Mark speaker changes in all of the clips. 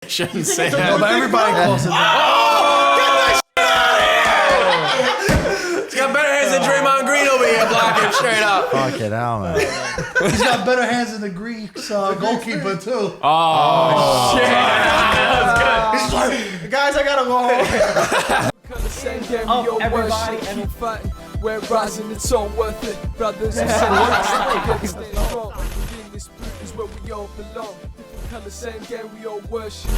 Speaker 1: shouldn't say
Speaker 2: No,
Speaker 1: that.
Speaker 2: but everybody calls it that.
Speaker 1: He's got better hands than Draymond Green over here, blocking straight up.
Speaker 3: Fuck it out, man.
Speaker 2: He's got better hands than the Greeks goalkeeper too.
Speaker 1: Oh, shit.
Speaker 2: He's like, guys, I gotta go home.
Speaker 4: Everybody and fighting. We're rising, it's all worth it. Brothers and sisters, stay strong. In this booth is where we all belong. Different colors, same game, we all worship.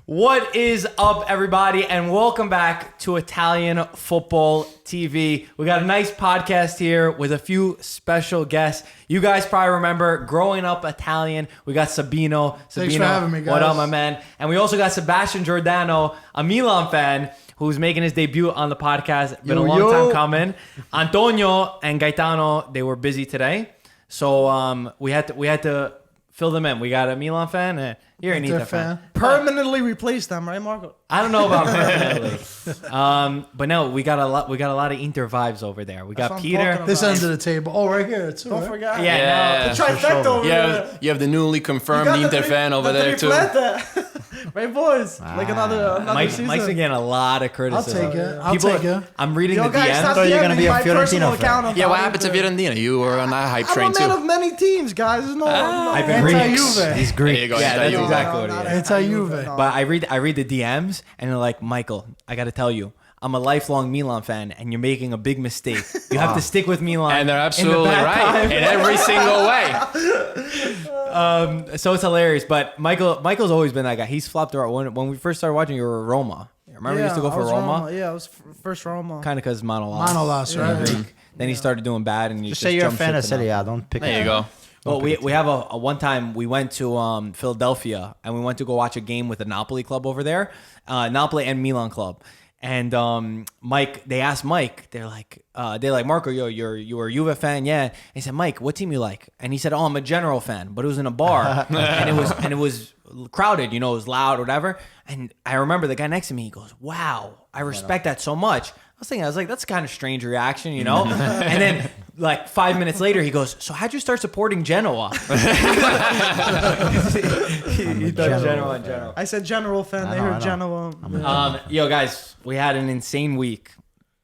Speaker 5: What is up, everybody, and welcome back to Italian Football TV. We got a nice podcast here with a few special guests. You guys probably remember growing up Italian. We got Sabino.
Speaker 2: Thanks for having me, guys.
Speaker 5: What up, my man? And we also got Sebastian Giordano, a Milan fan, who's making his debut on the podcast. Been a long time coming. Antonio and Gaetano, they were busy today, so we had to fill them in. We got a Milan fan and you're an Inter fan.
Speaker 2: Permanently replace them, right, Marco?
Speaker 5: I don't know about permanently. But no, we got a lot of Inter vibes over there. We got Peter.
Speaker 2: This end of the table. Oh, right here too. Don't forget.
Speaker 5: Yeah,
Speaker 2: The trifecta over there.
Speaker 1: You have the newly confirmed Inter fan over there too.
Speaker 2: Right, boys? Like another season.
Speaker 5: Mike's been getting a lot of criticism.
Speaker 2: I'll take it.
Speaker 5: I'm reading the
Speaker 2: guys,
Speaker 5: DMs.
Speaker 3: So you're gonna be a Fiorentino fan.
Speaker 1: Yeah, what happened to Fiorentina? You were on that hype train
Speaker 2: I'm a man
Speaker 1: too.
Speaker 2: of many teams, guys. There's no
Speaker 5: I've been
Speaker 2: anti-Juve.
Speaker 3: He's
Speaker 1: There
Speaker 3: Greek.
Speaker 1: you go.
Speaker 5: Yeah, that's
Speaker 1: you.
Speaker 5: exactly what it is.
Speaker 2: Anti-Juve.
Speaker 5: But I read the DMs and they're like, Michael, I got to tell you, I'm a lifelong Milan fan, and you're making a big mistake. You have to stick with Milan.
Speaker 1: And they're absolutely right in every single way.
Speaker 5: So it's hilarious. But Michael's always been that guy. He's flopped around. When we first started watching, you were Roma. Remember, you used to go for Roma?
Speaker 2: Yeah, I was first Roma.
Speaker 5: Kind of because Manolas.
Speaker 2: Manolas, right?
Speaker 5: Greek. Then he started doing bad, and you
Speaker 3: Just say you're a
Speaker 5: jumped
Speaker 3: fan
Speaker 5: ship
Speaker 3: of
Speaker 5: to
Speaker 3: Serie
Speaker 5: Napoli.
Speaker 3: A. Don't pick.
Speaker 1: There you go.
Speaker 5: Well, we have a one time we went to Philadelphia and we went to go watch a game with the Napoli club over there, Napoli and Milan club. And Mike, they asked Mike, they're like Marco, you were a Juve fan, yeah. And he said, Mike, what team you like? And he said, oh, I'm a General fan, but it was in a bar and it was crowded, it was loud, whatever. And I remember the guy next to me, he goes, wow, I respect that so much. I was like, that's a kind of strange reaction, And then like 5 minutes later, he goes, so how'd you start supporting Genoa? He thought Genoa in general.
Speaker 2: I said general fan. They heard Genoa.
Speaker 5: Yo, guys, we had an insane week.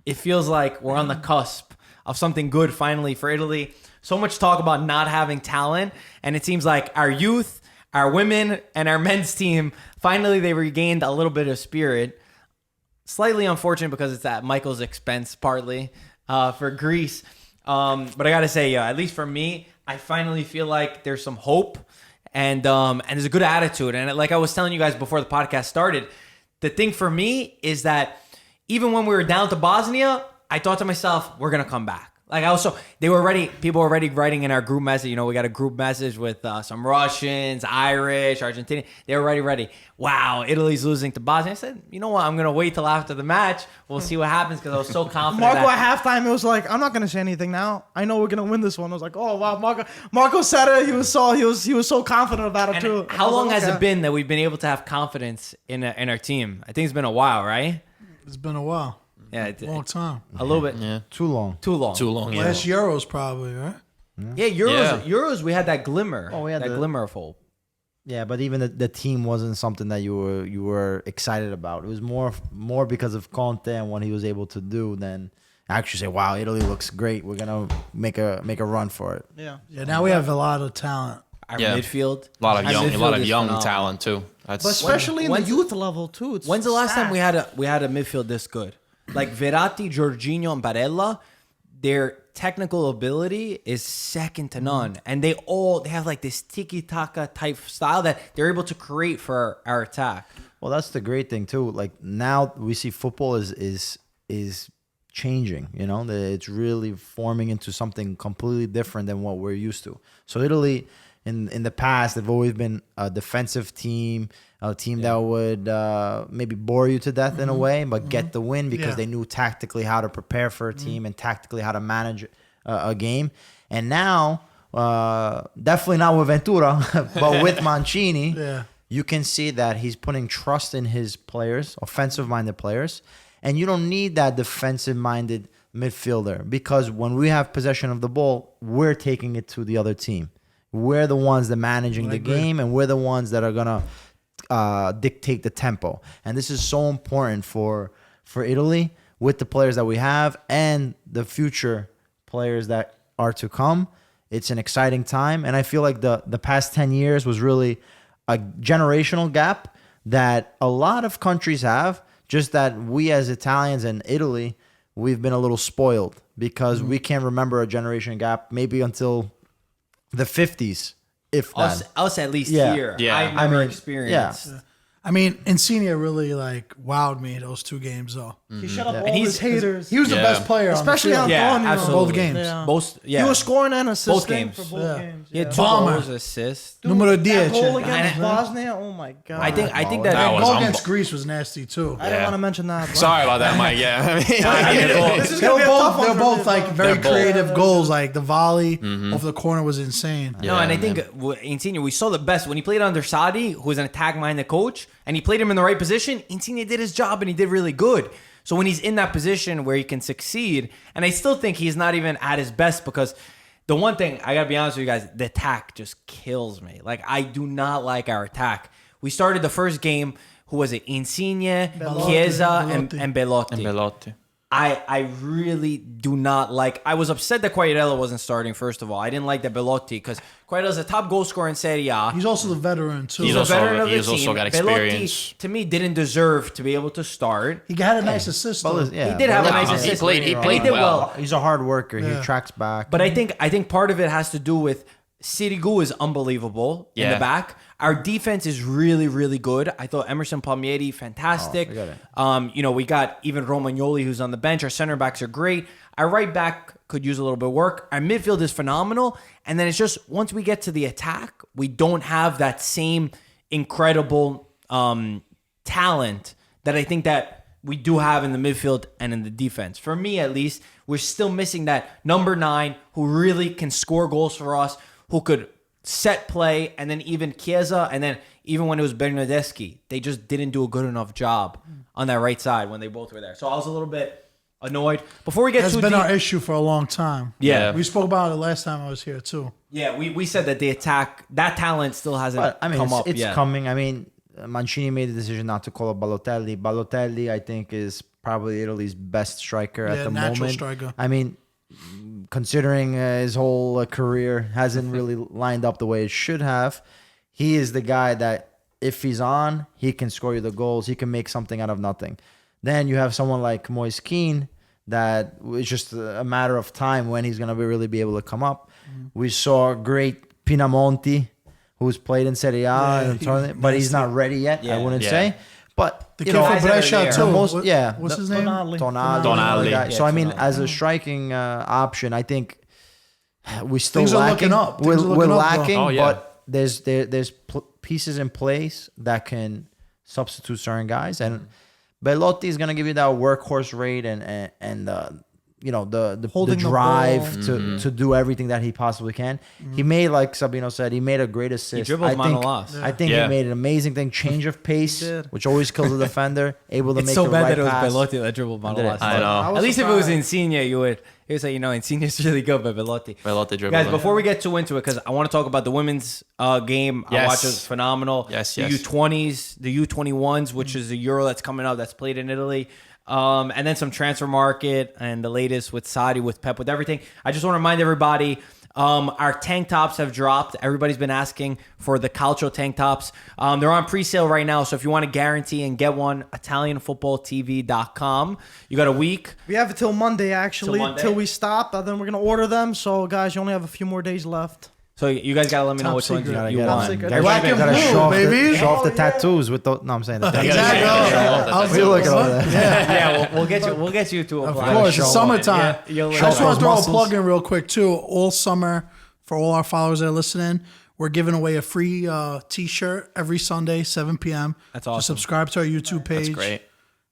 Speaker 5: It feels like we're on the cusp of something good finally for Italy. So much talk about not having talent, and it seems like our youth, our women, and our men's team, finally they regained a little bit of spirit. Slightly unfortunate because it's at Michael's expense, partly, for Greece. But I got to say, at least for me, I finally feel like there's some hope and there's a good attitude. And like I was telling you guys before the podcast started, the thing for me is that even when we were down to Bosnia, I thought to myself, we're going to come back. Like people were already writing in our group message. We got a group message with some Russians, Irish, Argentinian. They were already ready. Wow, Italy's losing to Bosnia. I said, you know what? I'm going to wait till after the match. We'll see what happens because I was so confident.
Speaker 2: Marco at halftime, it was like, I'm not going to say anything now. I know we're going to win this one. I was like, oh, wow, Marco said it. He was so confident about it too.
Speaker 5: How long has it been that we've been able to have confidence in our team? I think it's been a while, right?
Speaker 2: It's been a while.
Speaker 5: Yeah,
Speaker 2: Long time.
Speaker 5: A little bit.
Speaker 1: Yeah.
Speaker 3: Too long.
Speaker 1: Too long. Yeah.
Speaker 2: Last Euros probably, right?
Speaker 5: Yeah, Euros. We had that glimmer.
Speaker 3: Oh, we had
Speaker 5: that
Speaker 3: the
Speaker 5: glimmer of hope.
Speaker 3: Yeah, but even the team wasn't something that you were excited about. It was more because of Conte and what he was able to do than actually say, "Wow, Italy looks great. We're gonna make a run for it."
Speaker 2: Yeah. Now we have a lot of talent.
Speaker 5: Our midfield.
Speaker 1: A lot of young
Speaker 5: phenomenal.
Speaker 1: talent too.
Speaker 2: But especially in the youth level too.
Speaker 5: When's the last time we had a midfield this good? Like Verratti, Jorginho, and Barella, their technical ability is second to none, and they have like this tiki-taka type style that they're able to create for our attack.
Speaker 3: Well, that's the great thing too. Like now we see football is changing. It's really forming into something completely different than what we're used to. So Italy, in the past, they've always been a defensive team. A team that would maybe bore you to death in a way, but get the win because they knew tactically how to prepare for a team and tactically how to manage a game. And now, definitely not with Ventura, but with Mancini, you can see that he's putting trust in his players, offensive-minded players, and you don't need that defensive-minded midfielder because when we have possession of the ball, we're taking it to the other team. We're the ones that are managing the game, and we're the ones that are going to dictate the tempo. And this is so important for Italy with the players that we have and the future players that are to come. It's an exciting time. And I feel like the past 10 years was really a generational gap that a lot of countries have, just that we as Italians and Italy, we've been a little spoiled because we can't remember a generation gap maybe until the 50s, if that.
Speaker 5: Us at least
Speaker 3: Yeah.
Speaker 5: here.
Speaker 1: Yeah.
Speaker 5: I've never
Speaker 3: mean,
Speaker 5: experienced.
Speaker 3: yeah.
Speaker 6: I mean, Insigne really like wowed me those 2 games though.
Speaker 2: He shut up all
Speaker 5: And
Speaker 2: his haters.
Speaker 6: He was the
Speaker 1: Yeah.
Speaker 6: best player,
Speaker 2: Especially
Speaker 6: on
Speaker 2: on
Speaker 6: the field.
Speaker 5: Yeah,
Speaker 2: Antonio.
Speaker 5: absolutely.
Speaker 6: Both games.
Speaker 2: Yeah.
Speaker 5: Both, yeah.
Speaker 2: He was scoring and assisting
Speaker 5: games.
Speaker 2: for both
Speaker 6: Yeah.
Speaker 2: games.
Speaker 5: He had
Speaker 2: Yeah.
Speaker 5: 2
Speaker 6: Bomber.
Speaker 5: goals, assists.
Speaker 6: Numero
Speaker 2: That
Speaker 6: 10.
Speaker 2: goal
Speaker 5: I
Speaker 2: against
Speaker 5: know.
Speaker 2: Bosnia, oh my god!
Speaker 5: I think
Speaker 1: That
Speaker 5: that
Speaker 1: was
Speaker 6: Goal
Speaker 1: unbe-
Speaker 6: against Greece was nasty too.
Speaker 2: I didn't
Speaker 1: Yeah.
Speaker 2: want to mention that. but-
Speaker 1: Sorry about that, Mike. Yeah, I mean,
Speaker 2: This is
Speaker 6: They
Speaker 2: gonna
Speaker 6: were
Speaker 2: be a tough one
Speaker 6: both
Speaker 2: for me,
Speaker 6: like
Speaker 2: though.
Speaker 6: very
Speaker 1: They're both-
Speaker 6: creative goals. Like the volley off the corner was insane.
Speaker 5: No, and I
Speaker 1: Yeah,
Speaker 5: think Insigne, we saw the best when he played under Sadi, who was an attack-minded coach, and he played him in the right position. Insigne did his job, and he did really good. So when he's in that position where he can succeed, and I still think he's not even at his best because the one thing, I got to be honest with you guys, the attack just kills me. Like, I do not like our attack. We started the first game, who was it? Insigne, Chiesa, and Belotti.
Speaker 1: and Belotti.
Speaker 5: I really do not like. I was upset that Quagliarella wasn't starting. First of all, I didn't like that Belotti because Quagliarella's a top goal scorer in Serie A.
Speaker 6: He's also the veteran too.
Speaker 1: He's
Speaker 5: a
Speaker 1: also-
Speaker 5: veteran of the
Speaker 1: he's
Speaker 5: team.
Speaker 1: also got
Speaker 5: Belotti,
Speaker 1: experience.
Speaker 5: to me, didn't deserve to be able to start.
Speaker 6: he had a nice assist.
Speaker 3: Well,
Speaker 6: Though.
Speaker 3: yeah,
Speaker 5: He did have a
Speaker 3: but
Speaker 5: nice
Speaker 1: he
Speaker 5: assist.
Speaker 1: played- he
Speaker 5: and
Speaker 1: played
Speaker 5: did
Speaker 1: well.
Speaker 3: He's a hard worker.
Speaker 6: Yeah.
Speaker 3: He tracks back.
Speaker 5: But I think part of it has to do with Sirigu is unbelievable in
Speaker 1: Yeah.
Speaker 5: the back. Our defense is really, really good. I thought Emerson Palmieri, fantastic.
Speaker 3: Oh, forget it.
Speaker 5: We got even Romagnoli, who's on the bench. Our center backs are great. Our right back could use a little bit of work. Our midfield is phenomenal. And then it's just once we get to the attack, we don't have that same incredible talent that I think that we do have in the midfield and in the defense. For me, at least, we're still missing that number 9 who really can score goals for us, who could set play, and then even Chiesa, and then even when it was Bernardeschi, they just didn't do a good enough job on that right side when they both were there. So I was a little bit annoyed. Before we get
Speaker 6: That's
Speaker 5: too
Speaker 6: been
Speaker 5: deep,
Speaker 6: our issue for a long time.
Speaker 5: yeah,
Speaker 6: We spoke about it last time I was here too.
Speaker 5: yeah, we said that the attack, that talent still hasn't
Speaker 3: But I mean,
Speaker 5: come up
Speaker 3: it's
Speaker 5: yet.
Speaker 3: coming. I mean, Mancini made the decision not to call up Balotelli. Balotelli, I think, is probably Italy's best striker
Speaker 6: Yeah,
Speaker 3: at the
Speaker 6: natural
Speaker 3: moment.
Speaker 6: striker.
Speaker 3: I mean, considering his whole career hasn't really lined up the way it should have, he is the guy that if he's on, he can score you the goals. He can make something out of nothing. Then you have someone like Moise Kean that it's just a matter of time when he's going to really be able to come up. We saw great Pinamonti, who's played in Serie A, and tournament, but he's not ready yet, I wouldn't
Speaker 1: Yeah.
Speaker 3: say. But
Speaker 6: The
Speaker 3: you
Speaker 6: kid
Speaker 3: know,
Speaker 6: from
Speaker 5: guys that are
Speaker 6: Brescia
Speaker 5: there.
Speaker 6: too.
Speaker 3: the most,
Speaker 6: What's his name?
Speaker 2: Tonali.
Speaker 3: Tonali.
Speaker 1: Tonali.
Speaker 3: So I mean,
Speaker 5: Tonali.
Speaker 3: as a striking option, I think we still
Speaker 6: Things are
Speaker 3: lacking.
Speaker 6: looking up.
Speaker 3: We're,
Speaker 6: Things are
Speaker 3: we're
Speaker 6: looking up,
Speaker 3: lacking,
Speaker 1: though. Oh, yeah.
Speaker 3: but there's pieces in place that can substitute certain guys, and Belotti is gonna give you that workhorse rate and the
Speaker 2: Holding the
Speaker 3: drive
Speaker 2: ball.
Speaker 3: to do everything that he possibly can. He made, like Sabino said, he made a great assist.
Speaker 5: dribbles
Speaker 3: I think,
Speaker 5: Manolas.
Speaker 3: I think
Speaker 1: Yeah.
Speaker 3: he made an amazing thing, change of pace,
Speaker 2: did.
Speaker 3: which always kills the defender. Able to
Speaker 5: It's
Speaker 3: make
Speaker 5: so
Speaker 3: the
Speaker 5: bad
Speaker 3: right
Speaker 5: that it was
Speaker 3: pass.
Speaker 5: Belotti that dribbled
Speaker 3: Did it?
Speaker 5: Manolas.
Speaker 1: I know.
Speaker 2: I was
Speaker 5: At least if it was
Speaker 2: surprised.
Speaker 5: Insigne, you would say, Insigne's really good, but Belotti.
Speaker 1: Belotti dribbled
Speaker 5: Guys,
Speaker 1: him.
Speaker 5: before we get too into it, because I want to talk about the women's game. I
Speaker 1: Yes.
Speaker 5: watched it, phenomenal.
Speaker 1: Yes,
Speaker 5: The
Speaker 1: yes.
Speaker 5: U20s, the U21s, which is the Euro that's coming up, that's played in Italy. And then some transfer market and the latest with Sadi, with Pep, with everything. I just want to remind everybody, our tank tops have dropped. Everybody's been asking for the Calcio tank tops. They're on pre-sale right now, so if you want to guarantee and get one, ItalianFootballTV.com. You got a week.
Speaker 2: We have it till Monday, actually,
Speaker 5: Till Monday?
Speaker 2: till we stop. And then we're gonna order them. So, guys, you only have a few more days left.
Speaker 5: So you guys got to let me know
Speaker 6: Top
Speaker 5: which ones
Speaker 6: secret.
Speaker 5: you
Speaker 3: Gotta
Speaker 5: want.
Speaker 2: secret.
Speaker 3: gotta-
Speaker 6: Black and
Speaker 3: gotta
Speaker 6: blue,
Speaker 3: show off
Speaker 6: baby.
Speaker 3: show off the
Speaker 2: Oh, yeah.
Speaker 3: tattoos with the. No, I'm saying that.
Speaker 6: Exactly.
Speaker 1: Yeah.
Speaker 3: We look at all that.
Speaker 5: Yeah, we'll get you to
Speaker 6: Of
Speaker 5: apply.
Speaker 6: course,
Speaker 3: show
Speaker 6: it's
Speaker 3: off.
Speaker 6: summertime.
Speaker 5: Yeah, you'll
Speaker 6: I
Speaker 5: let
Speaker 6: just
Speaker 5: us
Speaker 6: want to throw
Speaker 3: muscles.
Speaker 6: a plug in real quick too. All summer, for all our followers that are listening, we're giving away a free T-shirt every Sunday, 7 p.m.
Speaker 5: That's
Speaker 6: So
Speaker 5: awesome.
Speaker 6: subscribe to our YouTube page.
Speaker 1: That's great.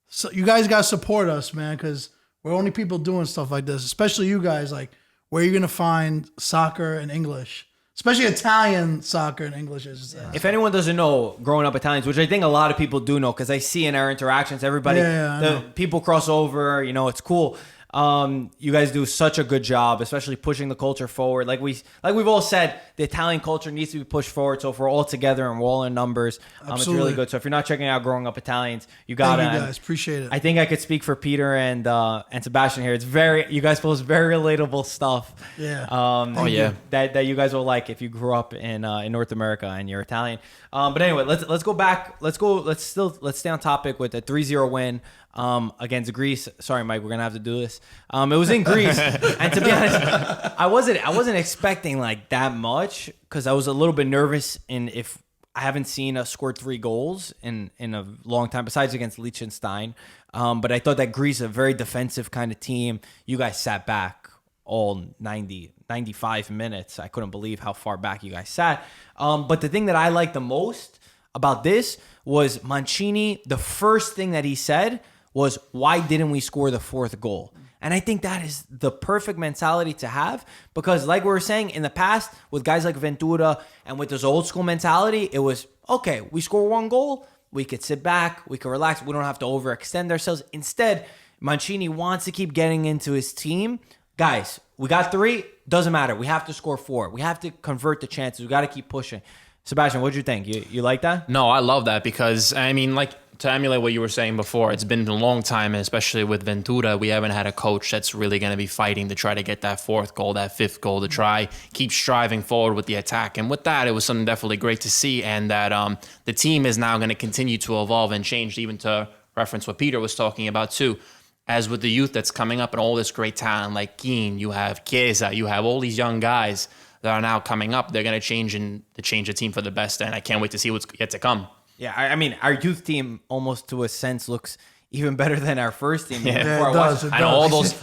Speaker 6: So you guys got to support us, man, because we're only people doing stuff like this. Especially you guys. Like, where are you gonna find soccer and English? Especially Italian soccer and English.
Speaker 5: If anyone doesn't know, growing up Italians, which I think a lot of people do know, because I see in our interactions, everybody,
Speaker 6: Yeah, I know.
Speaker 5: the people cross over. It's cool. You guys do such a good job, especially pushing the culture forward. Like we've all said, the Italian culture needs to be pushed forward. So if we're all together and we're all in numbers, it's really good. So if you're not checking out Growing Up Italians, you gotta.
Speaker 6: Thank you guys, appreciate it.
Speaker 5: I think I could speak for Peter and Sebastian here. It's you guys post very relatable stuff.
Speaker 6: Yeah.
Speaker 5: That you guys will like if you grew up in North America and you're Italian. But anyway, let's go back. Let's stay on topic with a 3-0 win against Greece. Sorry, Mike, we're gonna have to do this. It was in Greece, and to be honest, I wasn't expecting like that much because I was a little bit nervous. And if I haven't seen us score 3 goals in a long time, besides against Liechtenstein, but I thought that Greece, a very defensive kind of team, you guys sat back all 95 minutes. I couldn't believe how far back you guys sat. But the thing that I liked the most about this was Mancini. The first thing that he said was, why didn't we score the 4th goal? And I think that is the perfect mentality to have, because like we were saying in the past with guys like Ventura and with this old school mentality, it was, okay, we score 1 goal, we could sit back, we could relax, we don't have to overextend ourselves. Instead, Mancini wants to keep getting into his team. Guys, we got 3, doesn't matter. We have to score 4. We have to convert the chances. We got to keep pushing. Sebastian, what'd you think? You like that?
Speaker 1: No, I love that because, I mean, like, to emulate what you were saying before, it's been a long time, and especially with Ventura, we haven't had a coach that's really going to be fighting to try to get that 4th goal, that 5th goal, to try keep striving forward with the attack. And with that, it was something definitely great to see, and that the team is now going to continue to evolve and change, even to reference what Peter was talking about too. As with the youth that's coming up and all this great talent like Keane, you have Chiesa, you have all these young guys that are now coming up. They're going to change the team for the best, and I can't wait to see what's yet to come.
Speaker 5: Yeah, I mean, our youth team almost to a sense looks even better than our first team.
Speaker 6: Yeah, it does.
Speaker 1: I know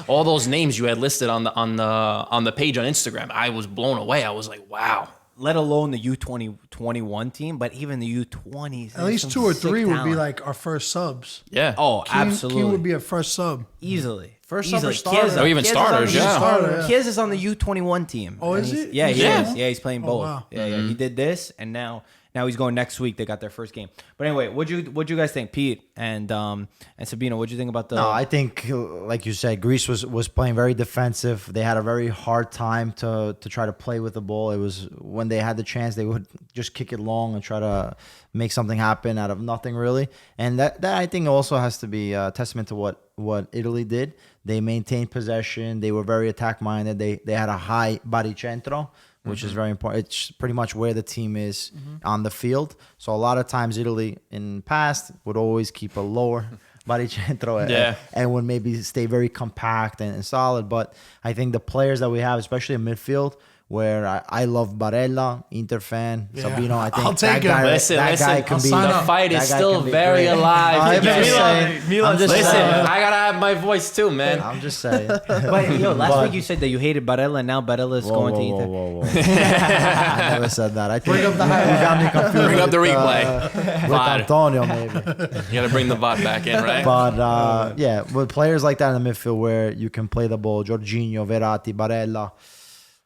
Speaker 1: all those names you had listed on the page on Instagram. I was blown away. I was like, wow.
Speaker 5: Let alone the U21 team, but even the U20s.
Speaker 6: At least 2 or 3 would be like our first subs.
Speaker 1: Yeah.
Speaker 5: Oh, absolutely.
Speaker 6: Keane would be a first sub.
Speaker 5: Easily.
Speaker 2: First
Speaker 5: Easily.
Speaker 2: sub or starter.
Speaker 1: Or even starters, yeah.
Speaker 5: Kieza's on the U21 team.
Speaker 6: Oh, is he?
Speaker 5: Yeah, he
Speaker 1: Yeah.
Speaker 5: is. Yeah, he's playing both.
Speaker 6: Wow.
Speaker 5: Yeah, yeah. He did this, and now he's going next week. They got their first game. But anyway, what'd you guys think, Pete and Sabino? What'd you think about the?
Speaker 3: No, I think, like you said, Greece was playing very defensive. They had a very hard time to try to play with the ball. It was when they had the chance, they would just kick it long and try to make something happen out of nothing, really. And that I think also has to be a testament to what Italy did. They maintained possession. They were very attack minded. They had a high baricentro, which is very important. It's pretty much where the team is on the field. So a lot of times Italy in past would always keep a lower baricentro and would maybe stay very compact and solid. But I think the players that we have, especially in midfield, where I love Barella, Inter fan, Sabino. I think
Speaker 6: I'll take
Speaker 3: that guy,
Speaker 6: him.
Speaker 1: Listen,
Speaker 3: that guy can be.
Speaker 1: the fight is still very alive.
Speaker 3: I'm just saying.
Speaker 1: Listen, I gotta have my voice too, man.
Speaker 3: I'm just saying.
Speaker 5: But last week you said that you hated Barella, and now Barella is going to Inter.
Speaker 3: Whoa. I never said that. I think you got me confused.
Speaker 1: Bring up the replay.
Speaker 3: With Antonio, maybe.
Speaker 1: You gotta bring the VOD back in, right?
Speaker 3: But with players like that in the midfield where you can play the ball, Jorginho, Verratti, Barella,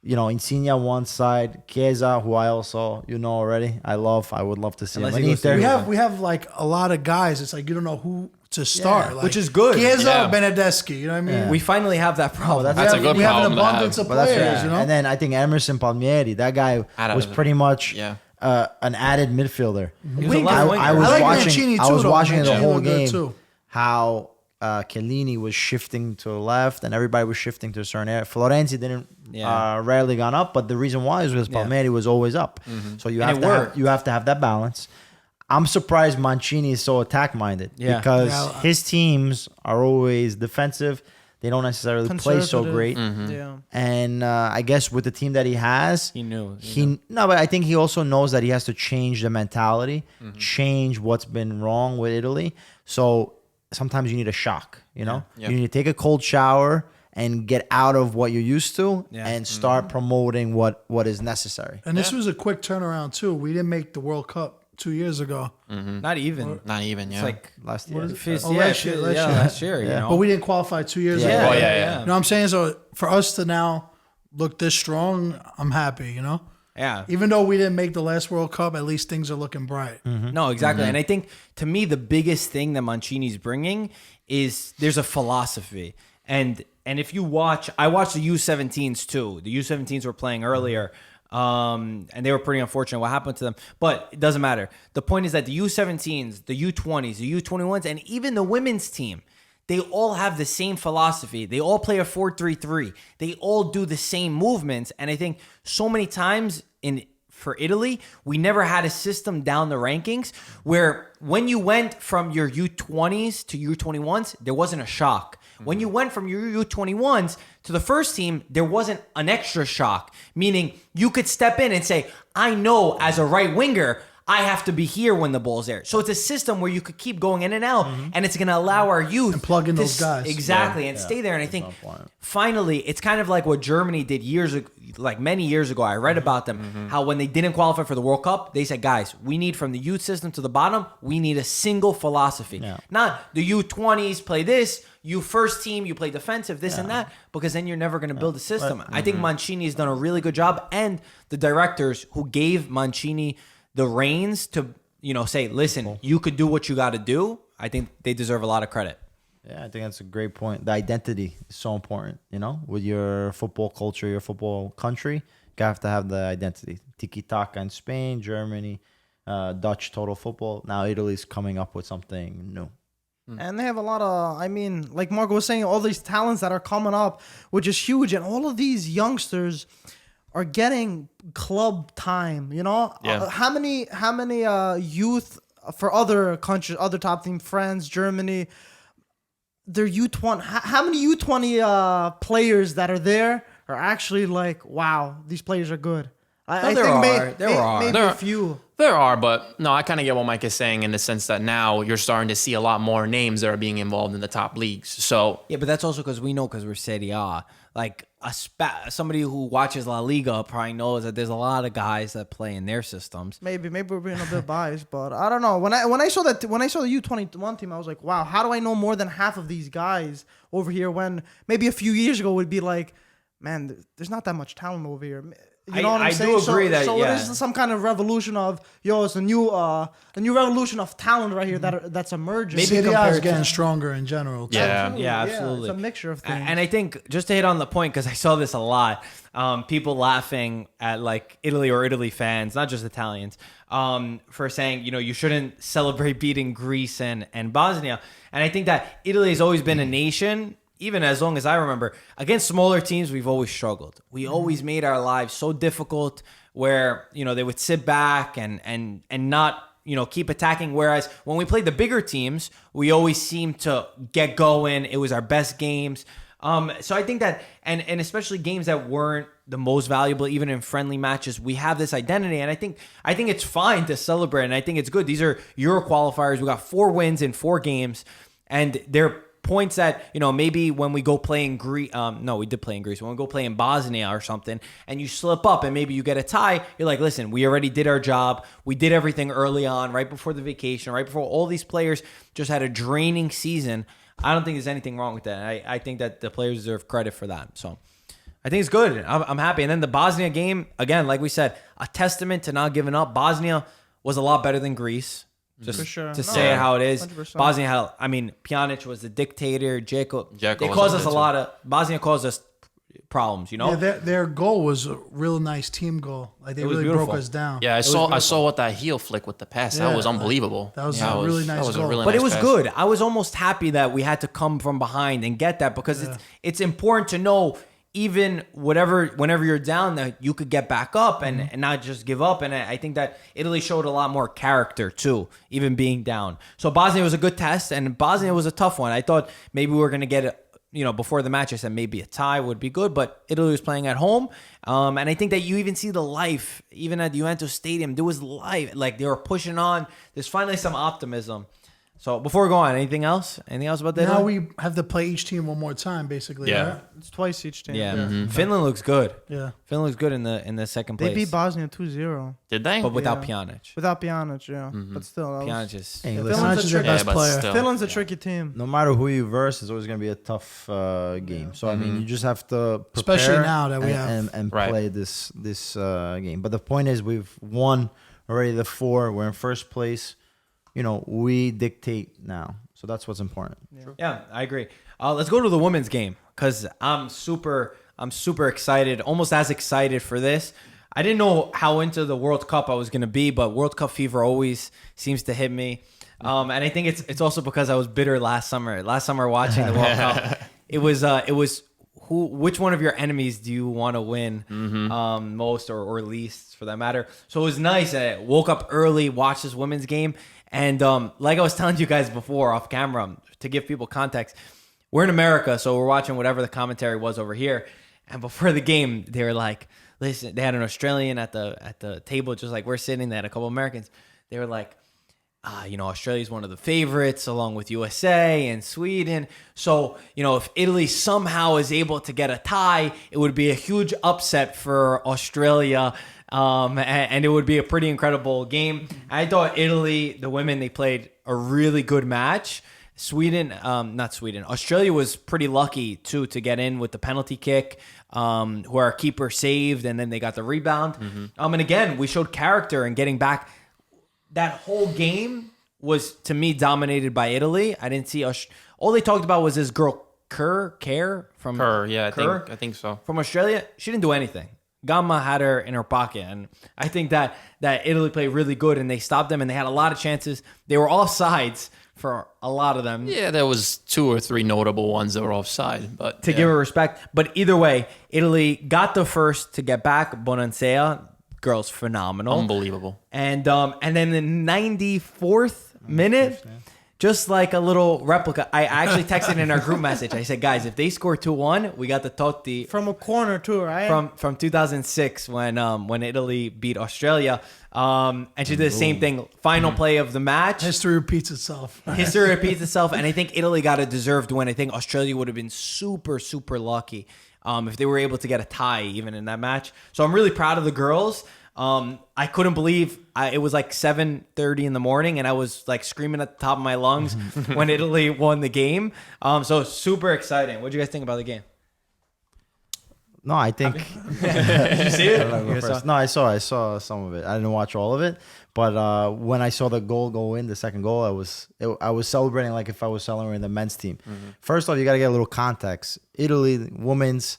Speaker 3: Insigne on one side, Chiesa, who I also already. I would love to see him.
Speaker 6: We have like a lot of guys. It's like you don't know who to start,
Speaker 5: which is good.
Speaker 6: Chiesa or Benedeschi, you know what I mean?
Speaker 5: We finally have that problem.
Speaker 1: That's a good
Speaker 6: we have
Speaker 1: problem
Speaker 6: an
Speaker 1: to have.
Speaker 6: abundance of players,
Speaker 3: And then I think Emerson Palmieri, that guy was pretty much an added midfielder.
Speaker 5: He was a left winger.
Speaker 3: I was
Speaker 6: like
Speaker 3: watching.
Speaker 6: Mancini
Speaker 3: I was
Speaker 6: too, though.
Speaker 3: watching the
Speaker 6: Mancini
Speaker 3: whole
Speaker 6: looked good
Speaker 3: game.
Speaker 6: too.
Speaker 3: How Chiellini was shifting to the left, and everybody was shifting to a certain area. Florenzi didn't rarely gone up, but the reason why is because Palmieri was always up. So you have to have that balance. I'm surprised Mancini is so attack minded because his teams are always defensive. They don't necessarily play so great.
Speaker 2: Yeah.
Speaker 3: And I guess with the team that he has,
Speaker 5: He knew.
Speaker 3: but I think he also knows that he has to change the mentality, change what's been wrong with Italy. So sometimes you need a shock, you need to take a cold shower and get out of what you're used to and start promoting what is necessary.
Speaker 6: And this was a quick turnaround too. We didn't make the World Cup 2 years ago.
Speaker 5: Not even. It's like
Speaker 3: Last year.
Speaker 5: last year.
Speaker 6: But we didn't qualify 2 years ago.
Speaker 1: Oh,
Speaker 6: You
Speaker 1: yeah.
Speaker 6: know what I'm saying? So for us to now look this strong, I'm happy,
Speaker 5: Yeah.
Speaker 6: Even though we didn't make the last World Cup, at least things are looking bright.
Speaker 5: No, exactly. And I think, to me, the biggest thing that Mancini's bringing is there's a philosophy. And if you watch, I watched the U17s too. The U17s were playing earlier. And they were pretty unfortunate what happened to them. But it doesn't matter. The point is that the U17s, the U20s, the U21s, and even the women's team, they all have the same philosophy. They all play a 4-3-3. They all do the same movements. And I think so many times for Italy, we never had a system down the rankings where when you went from your U20s to U21s, there wasn't a shock. When you went from your U21s to the first team, there wasn't an extra shock, meaning you could step in and say, I know as a right winger, I have to be here when the ball's there. So it's a system where you could keep going in and out, and it's going to allow our youth
Speaker 6: And plug in
Speaker 5: to
Speaker 6: those guys.
Speaker 5: Exactly, and stay there. And I think finally, it's kind of like what Germany did years ago, like many years ago. I read about them, how when they didn't qualify for the World Cup, they said, guys, we need from the youth system to the bottom, we need a single philosophy. Not the U20s play this, you first team, you play defensive, this and that, because then you're never going to build a system. I think Mancini has done a really good job, and the directors who gave Mancini the reins to, say, listen, you could do what you got to do. I think they deserve a lot of credit.
Speaker 3: Yeah, I think that's a great point. The identity is so important, with your football culture, your football country. You have to have the identity. Tiki-taka in Spain, Germany, Dutch total football. Now Italy's coming up with something new.
Speaker 2: And they have a lot of, like Marco was saying, all these talents that are coming up, which is huge. And all of these youngsters are getting club time,
Speaker 1: Yeah.
Speaker 2: How many youth for other countries, other top team, France, Germany, their U20, how many U20 players that are there are actually like, wow, these players are good? I
Speaker 5: there
Speaker 2: think
Speaker 5: are.
Speaker 2: maybe a few.
Speaker 1: There are, but no, I kind of get what Mike is saying in the sense that now you're starting to see a lot more names that are being involved in the top leagues. So
Speaker 5: Yeah, but that's also because we're Serie A. Like somebody who watches La Liga probably knows that there's a lot of guys that play in their systems.
Speaker 2: Maybe we're being a bit biased, but I don't know. When I saw the U21 team, I was like, wow, how do I know more than half of these guys over here? When maybe a few years ago would be like, man, there's not that much talent over here. You know what I'm saying?
Speaker 5: I do agree
Speaker 2: so
Speaker 5: yeah.
Speaker 2: it is some kind of revolution of it's a new revolution of talent right here that's emerging.
Speaker 5: Maybe
Speaker 6: Serie A is
Speaker 5: compared
Speaker 6: getting
Speaker 5: to-
Speaker 6: stronger in general. Too.
Speaker 5: Yeah, absolutely.
Speaker 2: It's a mixture of things.
Speaker 5: And I think just to hit on the point, because I saw this a lot, people laughing at like Italy or Italy fans, not just Italians, for saying, you shouldn't celebrate beating Greece and Bosnia. And I think that Italy has always been a nation, even as long as I remember, against smaller teams, we've always struggled. We always made our lives so difficult where, they would sit back and not, keep attacking. Whereas when we played the bigger teams, we always seemed to get going. It was our best games. So I think that, and especially games that weren't the most valuable, even in friendly matches, we have this identity. And I think it's fine to celebrate. And I think it's good. These are Euro qualifiers. We got 4 wins in 4 games. And they're points that, maybe when we go play in Greece, no, we did play in Greece. When we go play in Bosnia or something, and you slip up and maybe you get a tie, you're like, listen, we already did our job. We did everything early on, right before the vacation, right before all these players just had a draining season. I don't think there's anything wrong with that. I think that the players deserve credit for that. So I think it's good. I'm happy. And then the Bosnia game, again, like we said, a testament to not giving up. Bosnia was a lot better than Greece. Just
Speaker 2: For sure.
Speaker 5: to say it how it is.
Speaker 2: 100%.
Speaker 5: Bosnia had, Pjanic was the dictator. Dzeko. They
Speaker 1: was
Speaker 5: caused
Speaker 1: a
Speaker 5: us
Speaker 1: bit
Speaker 5: a lot of, Bosnia caused us problems,
Speaker 6: Yeah, their goal was a real nice team goal. Like they
Speaker 5: It was
Speaker 6: really
Speaker 5: beautiful.
Speaker 6: broke us down.
Speaker 1: yeah, I
Speaker 6: It was
Speaker 1: saw
Speaker 6: beautiful.
Speaker 1: what that heel flick with the pass.
Speaker 6: Yeah,
Speaker 1: That was unbelievable.
Speaker 6: that was
Speaker 1: Yeah,
Speaker 6: a really nice
Speaker 1: that was a
Speaker 6: goal.
Speaker 1: really
Speaker 5: But
Speaker 1: nice
Speaker 5: it was
Speaker 1: pass.
Speaker 5: good. I was almost happy that we had to come from behind and get that because it's important to know even whenever you're down that you could get back up and not just give up. And I think that Italy showed a lot more character too, even being down. So Bosnia was a good test and Bosnia was a tough one. I thought maybe we were going to get before the match, I said maybe a tie would be good, but Italy was playing at home. And I think that you even see the life, even at the Juventus Stadium, there was life. Like they were pushing on. There's finally some optimism. So before we go on, anything else? Anything else about that?
Speaker 6: Now we have to play each team one more time, basically.
Speaker 1: Yeah.
Speaker 6: Right?
Speaker 2: It's twice each team.
Speaker 5: Yeah. Finland looks good.
Speaker 6: Yeah.
Speaker 5: Finland looks good in the second
Speaker 2: They
Speaker 5: place.
Speaker 2: beat Bosnia 2-0
Speaker 1: Did they?
Speaker 5: but without
Speaker 2: Yeah.
Speaker 5: Pjanic.
Speaker 2: without Pjanic, yeah. But still, that was,
Speaker 5: Pjanic is...
Speaker 3: Hey,
Speaker 2: Yeah,
Speaker 3: listen,
Speaker 2: Finland's
Speaker 6: Pjanic is
Speaker 2: a
Speaker 6: their
Speaker 2: tricky-
Speaker 6: best
Speaker 1: but
Speaker 6: player.
Speaker 1: still.
Speaker 2: Finland's a tricky team.
Speaker 3: no matter who you verse, it's always going to be a tough game. So I mean, you just have to prepare
Speaker 6: Especially now that we
Speaker 3: and,
Speaker 6: have-
Speaker 3: and
Speaker 1: Right.
Speaker 3: play this game. But the point is, we've won already the 4. We're in first place. We dictate now. So that's what's important.
Speaker 5: Yeah, I agree. Let's go to the women's game because I'm super excited, almost as excited for this. I didn't know how into the World Cup I was going to be, but World Cup fever always seems to hit me. And I think it's also because I was bitter last summer. Last summer watching the World Cup, it was which one of your enemies do you want to win most or least for that matter? So it was nice. I woke up early, watched this women's game, and like I was telling you guys before off camera, to give people context, we're in America, so we're watching whatever the commentary was over here. And before the game, they were like, listen, they had an Australian at the table, just like we're sitting. They had a couple Americans. They were like, Australia's one of the favorites along with USA and Sweden. So, if Italy somehow is able to get a tie, it would be a huge upset for Australia. And it would be a pretty incredible game. I thought Italy, the women, they played a really good match. Australia was pretty lucky too to get in with the penalty kick, where our keeper saved and then they got the rebound. And again, we showed character in getting back. That whole game was, to me, dominated by Italy. I didn't see all they talked about was this girl Kerr from
Speaker 1: Kerr, I think so.
Speaker 5: From Australia. She didn't do anything. Gamma had her in her pocket, and I think that Italy played really good, and they stopped them, and they had a lot of chances. They were offsides for a lot of them.
Speaker 1: Yeah, there was 2 or 3 notable ones that were offside, but
Speaker 5: to give her respect. But either way, Italy got the first to get back. Bonansea, girl's phenomenal,
Speaker 1: unbelievable.
Speaker 5: And then the 94th minute, just like a little replica. I actually texted in our group message. I said, guys, if they score 2-1, we got the Totti
Speaker 2: from a corner too, right?
Speaker 5: From 2006 when Italy beat Australia. And she did the same thing. Final play of the match.
Speaker 6: History repeats itself.
Speaker 5: And I think Italy got a deserved win. I think Australia would have been super, super lucky if they were able to get a tie even in that match. So I'm really proud of the girls. I couldn't believe it was like 7:30 in the morning and I was like screaming at the top of my lungs when Italy won the game. So super exciting. What do you guys think about the game?
Speaker 3: No, I think.
Speaker 5: Did you see it?
Speaker 3: No, I saw some of it. I didn't watch all of it, but when I saw the goal go in, the second goal, I was celebrating like if I was celebrating the men's team. First off, you got to get a little context. Italy women's,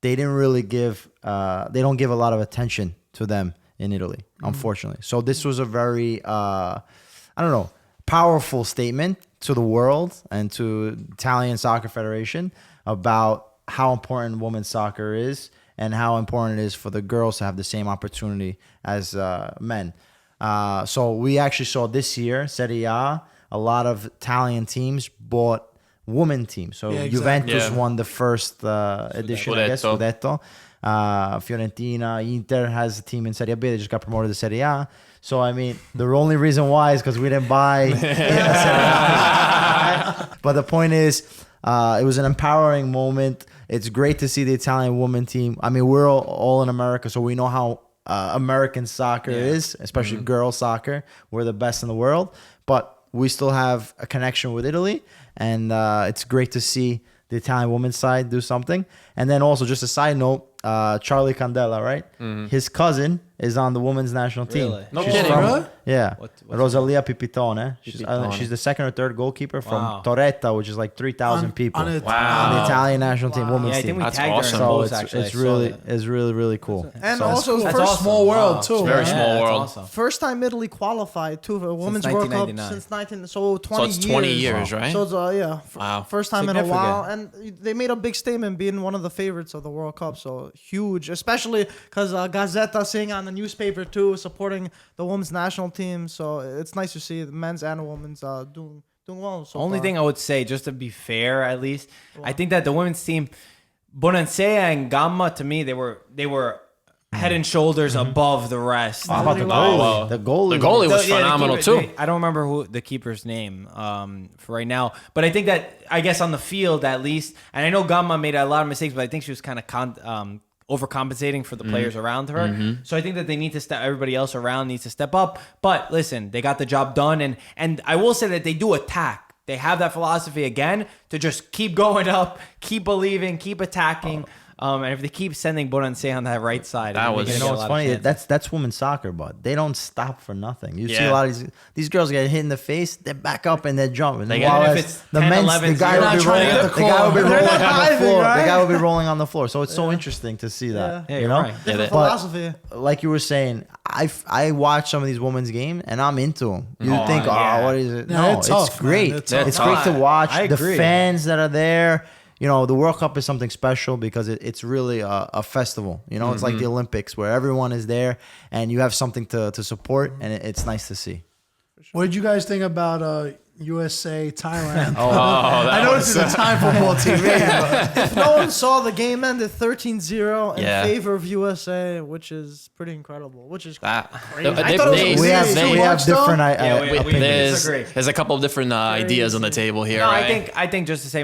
Speaker 3: they didn't really give. They don't give a lot of attention to them in Italy, unfortunately. So this was a very, powerful statement to the world and to Italian Soccer Federation about how important women's soccer is and how important it is for the girls to have the same opportunity as men. So we actually saw this year, Serie A lot of Italian teams bought women teams. So Juventus won the first edition, I guess, Scudetto. Fiorentina, Inter has a team in Serie B. They just got promoted to Serie A. So, I mean, the only reason why is because we didn't buy in Serie A. But the point is, it was an empowering moment. It's great to see the Italian women team. I mean, we're all in America, so we know how American soccer is, especially girls soccer. We're the best in the world. But we still have a connection with Italy, and it's great to see the Italian women's side do something. And then also, just a side note, Charlie Candela, right? His cousin is on the women's national team.
Speaker 5: Really?
Speaker 1: No kidding.
Speaker 6: Really?
Speaker 3: Yeah.
Speaker 5: What's
Speaker 3: Rosalia Pipitone. She's the second or third goalkeeper from Torretta, which is like 3,000 people. On the Italian national team, women's
Speaker 5: Yeah, I think
Speaker 3: team.
Speaker 5: we
Speaker 1: That's
Speaker 5: tagged
Speaker 1: awesome.
Speaker 5: her in
Speaker 3: So
Speaker 5: both, actually.
Speaker 3: it's really cool.
Speaker 2: And
Speaker 3: So-
Speaker 2: also,
Speaker 6: That's
Speaker 2: first,
Speaker 6: awesome. Small world too.
Speaker 1: Very
Speaker 6: man.
Speaker 1: small
Speaker 5: that's
Speaker 1: world.
Speaker 5: awesome.
Speaker 2: first time Italy qualified to a women's World Cup
Speaker 5: 1999.
Speaker 2: since 20
Speaker 1: So
Speaker 2: years.
Speaker 1: it's 20 years, right?
Speaker 2: So it's
Speaker 1: Wow.
Speaker 2: first time in a
Speaker 5: Significant.
Speaker 2: while, and they made a big statement being one of the favorites of the World Cup. So huge, especially because Gazzetta seeing on the newspaper too, supporting the women's national team. So it's nice to see the men's and the women's doing well. So
Speaker 5: Only
Speaker 2: far.
Speaker 5: thing I would say, just to be fair, at least, I think that the women's team, Bonansea and Gamma, to me, they were head and shoulders above the rest.
Speaker 3: How about the
Speaker 2: Wow.
Speaker 3: goalie? The goalie.
Speaker 1: The goalie was
Speaker 5: Yeah, the
Speaker 1: phenomenal
Speaker 5: keeper-
Speaker 1: too.
Speaker 5: I don't remember who the keeper's name for right now, but I think that on the field at least, and I know Gamma made a lot of mistakes, but I think she was kind of overcompensating for the players around her. So I think that they need to everybody else around needs to step up. But listen, they got the job done, and I will say that they do attack. They have that philosophy again to just keep going up, keep believing, keep attacking. And if they keep sending Bonansé on that right side,
Speaker 1: That
Speaker 5: they're
Speaker 1: was-
Speaker 5: gonna
Speaker 3: You
Speaker 5: get
Speaker 3: know
Speaker 5: a
Speaker 3: what's
Speaker 5: lot of
Speaker 3: funny?
Speaker 5: chances.
Speaker 3: That's women's soccer, but they don't stop for nothing. You see
Speaker 1: Yeah.
Speaker 3: a lot of these girls get hit in the face, they back up and they jump. And
Speaker 1: They
Speaker 3: while
Speaker 1: get-
Speaker 5: Even
Speaker 3: as
Speaker 5: if it's
Speaker 3: the
Speaker 5: 10,
Speaker 3: men's,
Speaker 5: 11,
Speaker 3: the guy
Speaker 5: you're
Speaker 3: will
Speaker 6: not
Speaker 3: be
Speaker 6: trying to
Speaker 3: rolling,
Speaker 6: get
Speaker 3: the
Speaker 6: the
Speaker 3: guy will be
Speaker 6: call.
Speaker 2: They're
Speaker 3: rolling
Speaker 2: not
Speaker 3: on the
Speaker 2: diving,
Speaker 3: floor.
Speaker 2: right?
Speaker 3: The guy will be rolling on the floor. So it's so interesting to see that.
Speaker 5: Yeah,
Speaker 3: you
Speaker 5: you're
Speaker 3: know,
Speaker 5: right.
Speaker 2: Different
Speaker 1: they-
Speaker 2: philosophy.
Speaker 3: like you were saying, I watch some of these women's games and I'm into them. You
Speaker 1: Oh,
Speaker 3: think,
Speaker 1: yeah.
Speaker 3: what is it?
Speaker 6: Yeah,
Speaker 3: No,
Speaker 6: they're
Speaker 3: it's
Speaker 6: tough, man.
Speaker 3: great.
Speaker 6: They're tough.
Speaker 3: It's great to watch.
Speaker 5: I
Speaker 3: The
Speaker 5: agree.
Speaker 3: fans that are there. You know, the World Cup is something special because it's really a festival. You know, it's like the Olympics where everyone is there and you have something to support, and it's nice to see.
Speaker 6: What did you guys think about USA Thailand?
Speaker 1: that
Speaker 6: I know this is a time football TV. but
Speaker 2: If no one saw the game ended 13-0 in
Speaker 1: Yeah.
Speaker 2: favor of USA, which is pretty incredible. Which is
Speaker 1: That,
Speaker 2: crazy. I thought it was
Speaker 1: they-
Speaker 3: We have
Speaker 1: they-
Speaker 3: we have
Speaker 6: much, though?
Speaker 3: different
Speaker 5: Yeah, we
Speaker 3: opinions.
Speaker 5: disagree.
Speaker 1: there's a couple of different ideas on the table here.
Speaker 5: No,
Speaker 1: right?
Speaker 5: I think just to say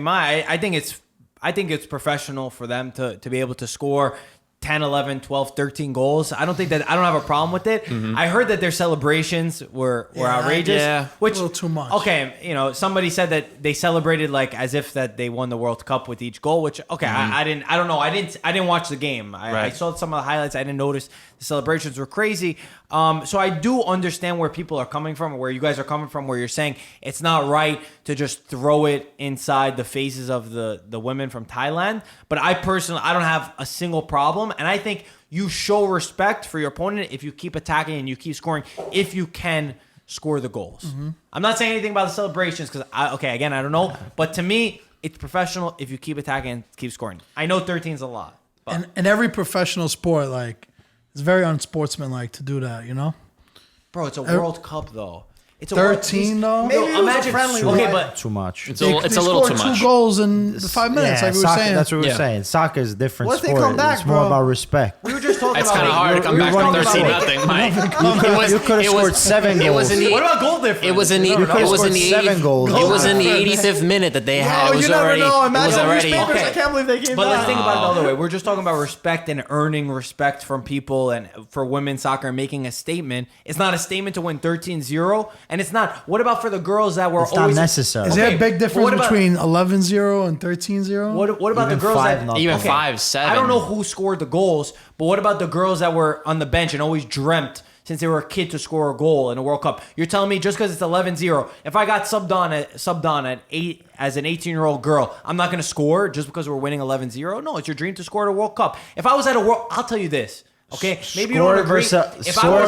Speaker 5: I think it's professional for them to be able to score 10, 11, 12, 13 goals. I don't have a problem with it. I heard that their celebrations were outrageous.
Speaker 1: yeah.
Speaker 5: Which,
Speaker 6: A little too much.
Speaker 5: Okay, somebody said that they celebrated like as if that they won the World Cup with each goal, which okay, I don't know. I didn't watch the game. I
Speaker 1: Right.
Speaker 5: saw some of the highlights. I didn't notice the celebrations were crazy. So I do understand where people are coming from, where you guys are coming from, where you're saying it's not right to just throw it inside the faces of the women from Thailand. But I personally, I don't have a single problem. And I think you show respect for your opponent if you keep attacking and you keep scoring, if you can score the goals. I'm not saying anything about the celebrations because, again, I don't know. But to me, it's professional if you keep attacking and keep scoring. I know 13 is a lot. But
Speaker 6: And in every professional sport, like it's very unsportsmanlike to do that. You know,
Speaker 5: bro, it's a World Cup, though. It's a
Speaker 6: 13 though.
Speaker 2: Maybe it was a
Speaker 5: imagine
Speaker 2: friendly,
Speaker 5: Okay,
Speaker 2: right?
Speaker 5: but
Speaker 3: Too much.
Speaker 1: It's a little
Speaker 6: scored
Speaker 1: too much.
Speaker 6: 2 goals in the 5 minutes, like we were
Speaker 3: soccer,
Speaker 6: saying.
Speaker 3: that's what we were
Speaker 1: Yeah.
Speaker 3: saying. Soccer is a different
Speaker 2: What if they
Speaker 3: sport.
Speaker 2: come back,
Speaker 3: it's more
Speaker 2: bro?
Speaker 3: about respect.
Speaker 5: we were just talking
Speaker 1: It's
Speaker 5: about
Speaker 1: kind of hard to come
Speaker 3: you're
Speaker 1: back
Speaker 3: running
Speaker 1: from
Speaker 3: about
Speaker 1: 13-0, Mike.
Speaker 3: You could have scored 7
Speaker 1: It was in
Speaker 3: goals.
Speaker 1: the
Speaker 5: What about goal difference?
Speaker 1: It was in the
Speaker 5: You never
Speaker 1: it
Speaker 5: know.
Speaker 1: was in the
Speaker 3: scored 7 goals.
Speaker 1: It was in the 85th minute that they had.
Speaker 2: Oh,
Speaker 1: It was
Speaker 2: you never
Speaker 1: already.
Speaker 2: know.
Speaker 1: It
Speaker 2: Imagine
Speaker 1: was
Speaker 2: all these
Speaker 1: already.
Speaker 2: papers.
Speaker 5: Okay.
Speaker 2: I can't believe they came
Speaker 5: But
Speaker 2: back.
Speaker 5: let's think about it the other way. We're just talking about respect and earning respect from people and for women's soccer and making a statement. It's not a statement to win 13-0. And it's not. What about for the girls that were
Speaker 3: It's not
Speaker 5: always
Speaker 3: necessary.
Speaker 6: Is there
Speaker 5: Okay,
Speaker 6: a big
Speaker 5: but
Speaker 6: difference
Speaker 5: what about-
Speaker 6: between 11-0 and 13-0?
Speaker 5: What about
Speaker 3: Even
Speaker 5: the girls
Speaker 3: 5-0.
Speaker 5: that
Speaker 1: Even 5-7.
Speaker 5: I don't know who scored the goals, but what about the girls that were on the bench and always dreamt since they were a kid to score a goal in a World Cup? You're telling me just because it's 11-0, if I got subbed on at 8 as an 18-year-old girl, I'm not going to score just because we're winning 11-0? No, it's your dream to score at a World Cup. If I was at a World, I'll tell you this. Okay, maybe you don't
Speaker 3: Score
Speaker 5: agree.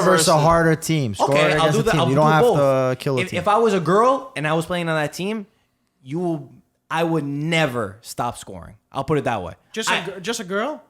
Speaker 3: versus a harder team. Score
Speaker 5: Okay, I'll
Speaker 3: against
Speaker 5: do
Speaker 3: a
Speaker 5: that.
Speaker 3: team.
Speaker 5: I'll
Speaker 3: You
Speaker 5: do
Speaker 3: don't have
Speaker 5: both.
Speaker 3: to kill a
Speaker 5: if,
Speaker 3: team.
Speaker 5: If I was a girl and I was playing on that team, I would never stop scoring. I'll put it that way.
Speaker 2: Just a girl?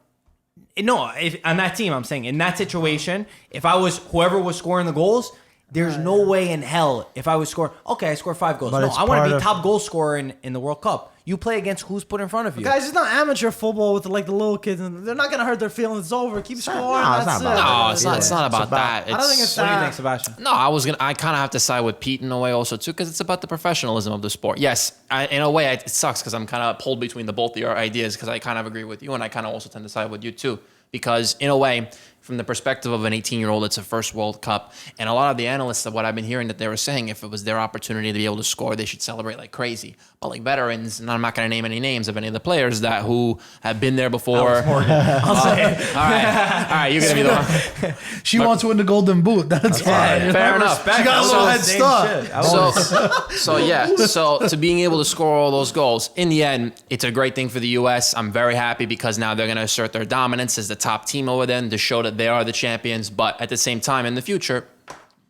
Speaker 5: No, if on that team, I'm saying in that situation, if I was whoever was scoring the goals, there's no way in hell if I was scoring. Okay, I scored 5 goals.
Speaker 3: But
Speaker 5: No,
Speaker 3: it's
Speaker 5: I want to
Speaker 3: part
Speaker 5: be
Speaker 3: of-
Speaker 5: top goal scorer in the World Cup. You play against who's put in front of you.
Speaker 2: Guys, it's not amateur football with like the little kids, and they're not gonna hurt their feelings. It's over. Keep scoring.
Speaker 3: no, it's
Speaker 2: That's
Speaker 3: not
Speaker 2: it.
Speaker 3: about
Speaker 1: No, it's not about that.
Speaker 2: I don't think it's
Speaker 5: what do you
Speaker 2: that.
Speaker 5: think, Sebastian?
Speaker 1: No, I kind of have to side with Pete in a way also too, because it's about the professionalism of the sport. Yes, in a way it sucks because I'm kind of pulled between the both of your ideas because I kind of agree with you and I kind of also tend to side with you too. Because in a way, from the perspective of an 18-year-old, it's a first World Cup, and a lot of the analysts of what I've been hearing that they were saying, if it was their opportunity to be able to score, they should celebrate like crazy. But like veterans, and I'm not going to name any names of any of the players who have been there before.
Speaker 5: I'll say it.
Speaker 1: All right, you're going to be the one.
Speaker 6: She wants to win the Golden Boot. That's fine. you
Speaker 1: Fair
Speaker 6: know?
Speaker 1: enough.
Speaker 6: She got a little head start.
Speaker 1: So to being able to score all those goals, in the end, it's a great thing for the U.S. I'm very happy because now they're going to assert their dominance as the top team over there to show that they are the champions. But at the same time, in the future,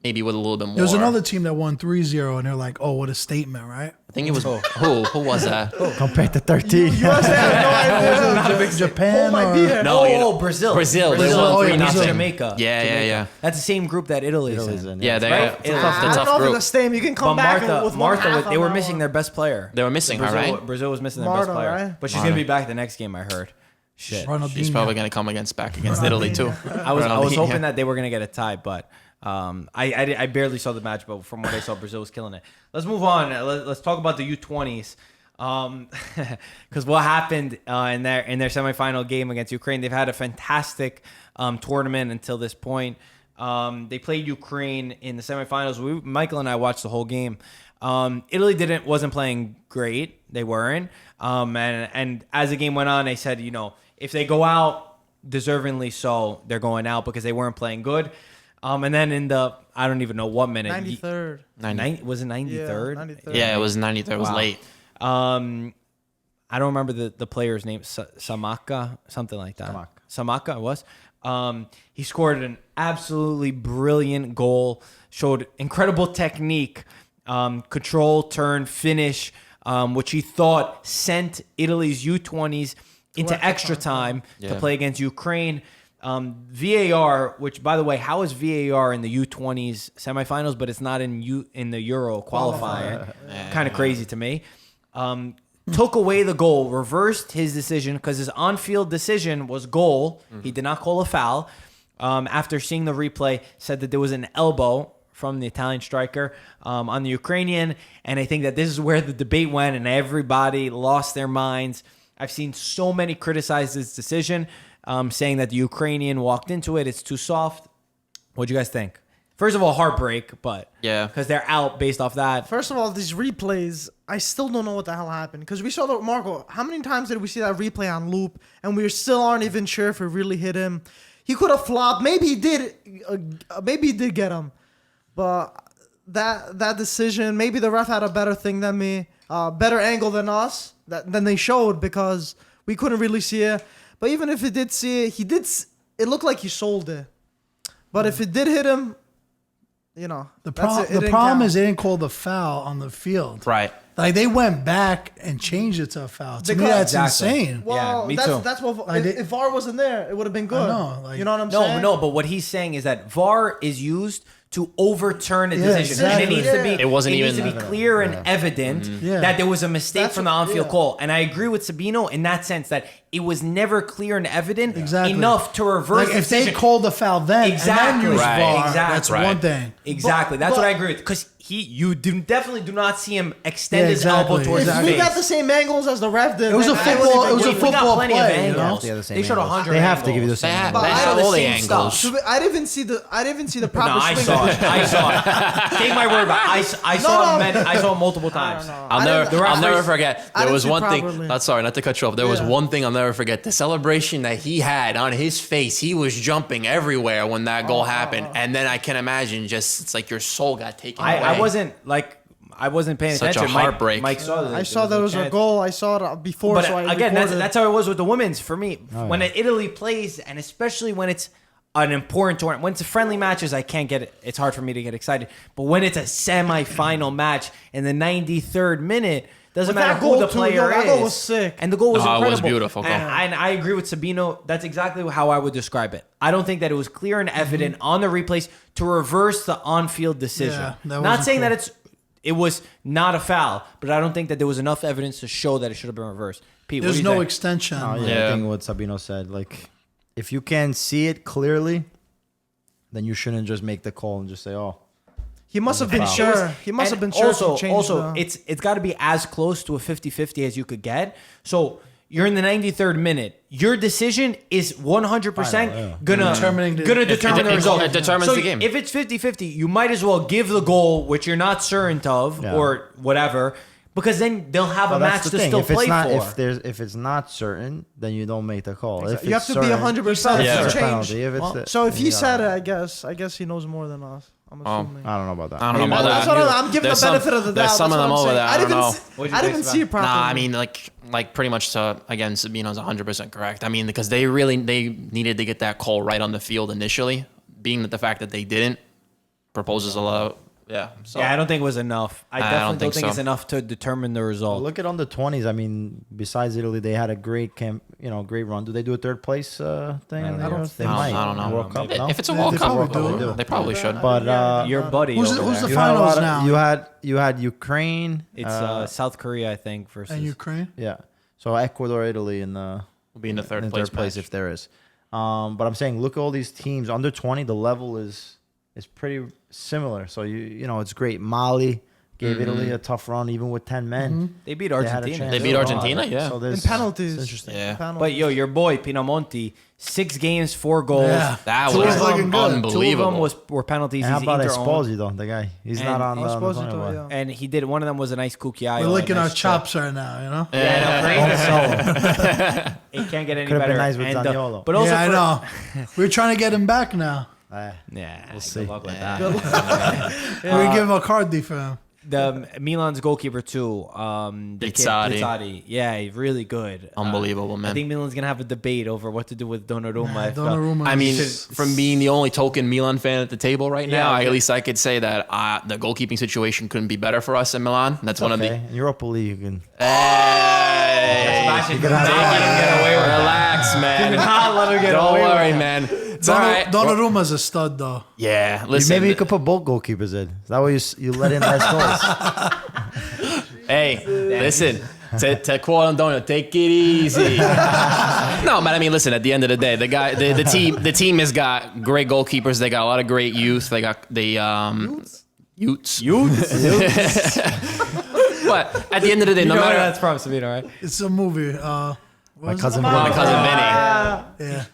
Speaker 1: maybe with a little bit more.
Speaker 6: There was another team that won 3-0, and they're like, "Oh, what a statement, right?"
Speaker 1: I think it was who was that?
Speaker 3: Compared to 13.
Speaker 2: USA have no idea.
Speaker 6: Japan
Speaker 2: my
Speaker 6: or
Speaker 2: beer.
Speaker 1: No, you know,
Speaker 5: Brazil.
Speaker 1: Brazil. They
Speaker 5: Brazil
Speaker 1: won
Speaker 5: and
Speaker 1: 3-0.
Speaker 5: Jamaica.
Speaker 1: Yeah.
Speaker 5: That's the same group that Italy's
Speaker 3: Italy's
Speaker 5: in.
Speaker 3: in,
Speaker 1: Yeah, they
Speaker 5: Right?
Speaker 1: it's
Speaker 5: It
Speaker 1: a
Speaker 5: was-
Speaker 1: tough,
Speaker 2: I
Speaker 1: the
Speaker 2: don't
Speaker 1: tough
Speaker 2: know if
Speaker 1: group.
Speaker 2: it's the same. You can come
Speaker 5: But
Speaker 2: back
Speaker 5: Martha,
Speaker 2: with one half
Speaker 5: they
Speaker 2: on
Speaker 5: were
Speaker 2: that
Speaker 5: missing
Speaker 2: one.
Speaker 5: their best player.
Speaker 1: They were missing her,
Speaker 5: Brazil,
Speaker 1: right?
Speaker 5: Brazil was missing their
Speaker 2: Marta,
Speaker 5: best player.
Speaker 2: right?
Speaker 5: But she's going to be back the next game, I heard. Shit.
Speaker 6: Ronaldinho.
Speaker 1: She's probably going to come back against Italy too.
Speaker 5: I was
Speaker 1: Ronaldinho.
Speaker 5: hoping that they were going to get a tie, but I barely saw the match, but from what I saw, Brazil was killing it. Let's move on. Let's talk about the U20s. Because what happened in their semifinal game against Ukraine, they've had a fantastic tournament until this point. They played Ukraine in the semifinals. Michael and I watched the whole game. Italy wasn't playing great. They weren't. And as the game went on, they said, if they go out, deservingly so, they're going out because they weren't playing good. And then in the, I don't even know what minute.
Speaker 2: 93rd.
Speaker 5: Was it 93rd?
Speaker 2: Yeah, 93rd.
Speaker 1: Yeah, it was 93rd. It was
Speaker 5: Wow.
Speaker 1: late.
Speaker 5: I don't remember the player's name, Samaka, something like that. Samaka it was. He scored an absolutely brilliant goal, showed incredible technique, control, turn, finish, which he thought sent Italy's U20s into extra time to play against Ukraine. VAR, which by the way, how is VAR in the U20s semifinals, but it's not in the Euro qualifier? Kind of crazy to me. Took away the goal, reversed his decision because his on-field decision was goal. He did not call a foul. After seeing the replay, said that there was an elbow from the Italian striker on the Ukrainian, and I think that this is where the debate went, and everybody lost their minds. I've seen so many criticize this decision, saying that the Ukrainian walked into it. It's too soft. What do you guys think? First of all, heartbreak, but
Speaker 1: Yeah.
Speaker 5: because they're out based off that.
Speaker 2: First of all, these replays, I still don't know what the hell happened. Because we saw the Marco. How many times did we see that replay on loop, and we still aren't even sure if it really hit him? He could have flopped. Maybe he did. Maybe he did get him. But that decision, maybe the ref had a better thing than me, better angle than us, than they showed because we couldn't really see it. But even if he did see it, it looked like he sold it. But if it did hit him, you know,
Speaker 6: The
Speaker 2: that's it. It didn't
Speaker 6: problem
Speaker 2: count.
Speaker 6: is they didn't call the foul on the field.
Speaker 1: Right.
Speaker 6: Like they went back and changed it to a foul. To me,
Speaker 2: Because-
Speaker 6: that's
Speaker 5: Exactly.
Speaker 6: insane.
Speaker 2: Well,
Speaker 5: Yeah, me
Speaker 2: that's
Speaker 5: too.
Speaker 2: that's what.
Speaker 6: Like
Speaker 2: If VAR wasn't there, it would have been good.
Speaker 6: know, like-
Speaker 2: you know what I'm saying?
Speaker 5: No, but what he's saying is that VAR is used to overturn a
Speaker 6: Yeah,
Speaker 5: decision, and it
Speaker 6: exactly.
Speaker 5: needs to be.
Speaker 2: Yeah.
Speaker 1: It wasn't
Speaker 5: needs
Speaker 1: even
Speaker 5: to be clear and evident
Speaker 6: Yeah.
Speaker 5: that there was a mistake
Speaker 2: That's
Speaker 5: from the
Speaker 2: what-
Speaker 5: on-field
Speaker 2: yeah.
Speaker 5: call. And I agree with Sabino in that sense that it was never clear and evident
Speaker 6: Exactly.
Speaker 5: enough to reverse.
Speaker 6: Like
Speaker 5: the
Speaker 6: if they
Speaker 5: decision.
Speaker 6: called the foul then
Speaker 5: Exactly.
Speaker 6: and then used
Speaker 1: Right.
Speaker 6: VAR,
Speaker 5: Exactly.
Speaker 6: that's
Speaker 1: Right.
Speaker 6: one thing.
Speaker 5: Exactly, that's
Speaker 2: But-
Speaker 5: what I agree with. Because you definitely do not see him extend
Speaker 6: Yeah,
Speaker 5: his elbow
Speaker 6: exactly.
Speaker 5: towards
Speaker 2: If
Speaker 5: his
Speaker 2: we
Speaker 5: face.
Speaker 2: got the same angles as the ref did,
Speaker 6: It was
Speaker 2: then
Speaker 6: a
Speaker 2: I
Speaker 6: football-
Speaker 2: wouldn't
Speaker 6: it was
Speaker 2: even
Speaker 6: a
Speaker 2: give
Speaker 5: We
Speaker 2: it.
Speaker 5: got
Speaker 6: football
Speaker 5: plenty
Speaker 6: play,
Speaker 5: of
Speaker 6: you know?
Speaker 5: angles.
Speaker 3: They have the same
Speaker 5: They showed
Speaker 3: angles.
Speaker 5: 100.
Speaker 3: They have to give you the
Speaker 5: angles.
Speaker 3: same
Speaker 1: They
Speaker 3: angles.
Speaker 1: have,
Speaker 2: But
Speaker 1: they
Speaker 2: I
Speaker 1: have
Speaker 2: don't
Speaker 1: all the
Speaker 5: same
Speaker 1: angles.
Speaker 5: stuff.
Speaker 2: I didn't see the
Speaker 5: No,
Speaker 2: proper
Speaker 5: I
Speaker 2: swing.
Speaker 5: saw it. I saw it. Take my word, but I saw
Speaker 2: No.
Speaker 5: it. I saw it multiple times.
Speaker 1: I'll never forget.
Speaker 2: I
Speaker 1: There
Speaker 2: didn't
Speaker 1: was
Speaker 2: see
Speaker 1: one thing.
Speaker 2: properly.
Speaker 1: Sorry, not to cut you off. There was
Speaker 2: Yeah.
Speaker 1: one thing I'll never forget. The celebration that he had on his face. He was jumping everywhere when that goal happened. And then I can imagine it's like your soul got taken away.
Speaker 5: I wasn't paying
Speaker 1: Such a
Speaker 5: attention.
Speaker 1: heartbreak.
Speaker 5: Mike saw that.
Speaker 2: I saw there was a
Speaker 5: chance.
Speaker 2: goal. I saw it before.
Speaker 5: But
Speaker 2: so I
Speaker 5: again,
Speaker 2: recorded.
Speaker 5: that's how it was with the women's for me. When Italy plays, and especially when it's an important tournament, when it's a friendly matches, I can't get it. It's hard for me to get excited. But when it's a semi-final match in the 93rd minute, doesn't
Speaker 2: With
Speaker 5: matter
Speaker 2: that
Speaker 5: who
Speaker 2: goal,
Speaker 5: the
Speaker 2: too,
Speaker 5: player
Speaker 2: yo, that
Speaker 5: is.
Speaker 2: goal was sick.
Speaker 5: And the goal was
Speaker 1: No, it was
Speaker 5: incredible.
Speaker 1: beautiful goal.
Speaker 5: And I agree with Sabino. That's exactly how I would describe it. I don't think that it was clear and evident on the replays to reverse the on-field decision.
Speaker 6: Yeah, that
Speaker 5: Not
Speaker 6: wasn't
Speaker 5: saying
Speaker 6: cool.
Speaker 5: that it was not a foul, but I don't think that there was enough evidence to show that it should have been reversed. Pete, what
Speaker 6: There's
Speaker 5: do you
Speaker 6: no
Speaker 5: think?
Speaker 6: extension.
Speaker 3: Oh, yeah,
Speaker 1: Yeah.
Speaker 3: I think what Sabino said. Like, if you can see it clearly, then you shouldn't just make the call and just say, "Oh,
Speaker 2: he must have been
Speaker 3: foul.
Speaker 2: sure. He must have been sure.
Speaker 5: Also,
Speaker 2: if he changed
Speaker 5: it's got to be as close to a 50-50 as you could get. So you're in the 93rd minute. Your decision is 100%
Speaker 3: Final, yeah.
Speaker 5: gonna
Speaker 6: Determining the-
Speaker 5: determine the
Speaker 1: it
Speaker 5: result.
Speaker 1: determines
Speaker 5: So
Speaker 1: the game.
Speaker 5: If it's 50-50, you might as well give the goal, which you're not certain of,
Speaker 3: Yeah.
Speaker 5: or whatever, because then they'll have
Speaker 3: Well,
Speaker 5: a match to still
Speaker 3: if
Speaker 5: play
Speaker 3: it's not,
Speaker 5: for.
Speaker 3: If it's not certain, then you don't make the call. If
Speaker 2: You have
Speaker 3: it's
Speaker 2: to be
Speaker 3: certain,
Speaker 2: 100%
Speaker 1: Yeah.
Speaker 2: to
Speaker 3: it's a
Speaker 2: change.
Speaker 3: penalty. If it's the-
Speaker 2: So if he
Speaker 3: yeah.
Speaker 2: said it, I guess he knows more than us. I'm assuming.
Speaker 3: I don't know about that.
Speaker 1: I don't know about
Speaker 2: That's
Speaker 1: that.
Speaker 2: what I'm giving
Speaker 1: There's
Speaker 2: the benefit of the doubt.
Speaker 1: There's some of
Speaker 2: That's
Speaker 1: them
Speaker 2: what I'm
Speaker 1: over
Speaker 2: saying.
Speaker 1: there. I don't know.
Speaker 5: What'd you
Speaker 2: I
Speaker 5: think,
Speaker 2: didn't
Speaker 5: Stefan?
Speaker 2: see it properly.
Speaker 1: Nah, I mean, like pretty much. Again, Sabino's 100% correct. I mean, because they needed to get that call right on the field initially. Being that the fact that they didn't proposes a lot. Yeah. So.
Speaker 5: Yeah, I don't think it was enough. I
Speaker 1: I
Speaker 5: definitely
Speaker 1: don't
Speaker 5: don't
Speaker 1: think
Speaker 5: think
Speaker 1: so.
Speaker 5: it's enough to determine the result.
Speaker 3: Look at on the 20s. I mean, besides Italy, they had a great great run. Do they do a third place thing? in the Euros? They might.
Speaker 1: I don't know.
Speaker 3: World Cup, no?
Speaker 1: If it's a
Speaker 6: Yeah,
Speaker 1: World
Speaker 6: they
Speaker 1: Cup,
Speaker 6: probably do.
Speaker 1: they probably should.
Speaker 3: But
Speaker 5: Your buddy
Speaker 6: Who's
Speaker 5: over
Speaker 6: the
Speaker 5: there.
Speaker 6: You had a
Speaker 3: lot
Speaker 6: finals
Speaker 3: of-
Speaker 6: now.
Speaker 3: You had Ukraine.
Speaker 5: It's South Korea, I think, versus
Speaker 6: And Ukraine.
Speaker 3: Yeah. So Ecuador, Italy, in the
Speaker 1: We'll be in the third
Speaker 3: in
Speaker 1: place.
Speaker 3: third place
Speaker 1: match.
Speaker 3: if there is. But I'm saying, look at all these teams under 20. The level is pretty similar. So you know it's great. Mali gave Italy a tough run, even with 10 men.
Speaker 5: They beat
Speaker 3: They had a
Speaker 5: Argentina.
Speaker 3: chance.
Speaker 1: They beat Argentina, yeah.
Speaker 3: So
Speaker 2: In
Speaker 3: there's,
Speaker 2: penalties.
Speaker 3: it's interesting.
Speaker 1: Yeah.
Speaker 2: Penalties.
Speaker 5: But yo, your boy Pinamonti, 6 games, 4 goals.
Speaker 6: Yeah.
Speaker 1: That
Speaker 6: Two
Speaker 1: was
Speaker 6: of them looking good.
Speaker 1: unbelievable.
Speaker 5: 2 of them were penalties.
Speaker 3: And how
Speaker 5: He's
Speaker 3: about
Speaker 5: Inter-owned.
Speaker 3: Esposito, the guy? He's
Speaker 5: And
Speaker 3: not on the
Speaker 2: Esposito,
Speaker 3: corner.
Speaker 2: yeah.
Speaker 5: And he did, one of them was a nice Kukiayo.
Speaker 6: We're licking
Speaker 5: a
Speaker 6: our
Speaker 5: nice
Speaker 6: chops right now, you know?
Speaker 5: Yeah, it can't get any
Speaker 3: Could've been
Speaker 5: better.
Speaker 3: nice with
Speaker 5: And,
Speaker 3: Zaniolo.
Speaker 5: but also
Speaker 6: Yeah, I
Speaker 5: for-
Speaker 6: know. We're trying to get him back now.
Speaker 5: Yeah, we'll
Speaker 3: see.
Speaker 5: Good luck with that.
Speaker 6: We're gonna give him a card for him.
Speaker 5: The Milan's goalkeeper too. The kid,
Speaker 1: Pizzati.
Speaker 5: Pizzati. Yeah, he's really good.
Speaker 1: Unbelievable, man.
Speaker 5: I think Milan's gonna have a debate over what to do with Donnarumma.
Speaker 6: Donnarumma.
Speaker 1: I mean,
Speaker 6: is-
Speaker 1: from being the only token Milan fan at the table right now,
Speaker 5: Yeah.
Speaker 1: at least I could say that the goalkeeping situation couldn't be better for us in Milan. That's one of the.
Speaker 3: In Europa League, you can.
Speaker 1: Hey, relax, man.
Speaker 5: let him get
Speaker 1: Don't
Speaker 5: away with
Speaker 1: worry,
Speaker 5: that.
Speaker 1: man. It's all right.
Speaker 6: Donnarumma's a stud, though.
Speaker 1: Yeah, listen.
Speaker 3: Maybe you could put both goalkeepers in. Is that way you let in less goals?
Speaker 1: Hey, listen. To quote Antonio, take it easy. No, but I mean, listen. At the end of the day, the team has got great goalkeepers. They got a lot of great youth. They got the youths. But at the end of the day, no
Speaker 5: You know where
Speaker 1: matter
Speaker 5: that's from, Sabino, right?
Speaker 6: It's a movie.
Speaker 3: My cousin.
Speaker 1: my cousin Vinny.
Speaker 6: Yeah.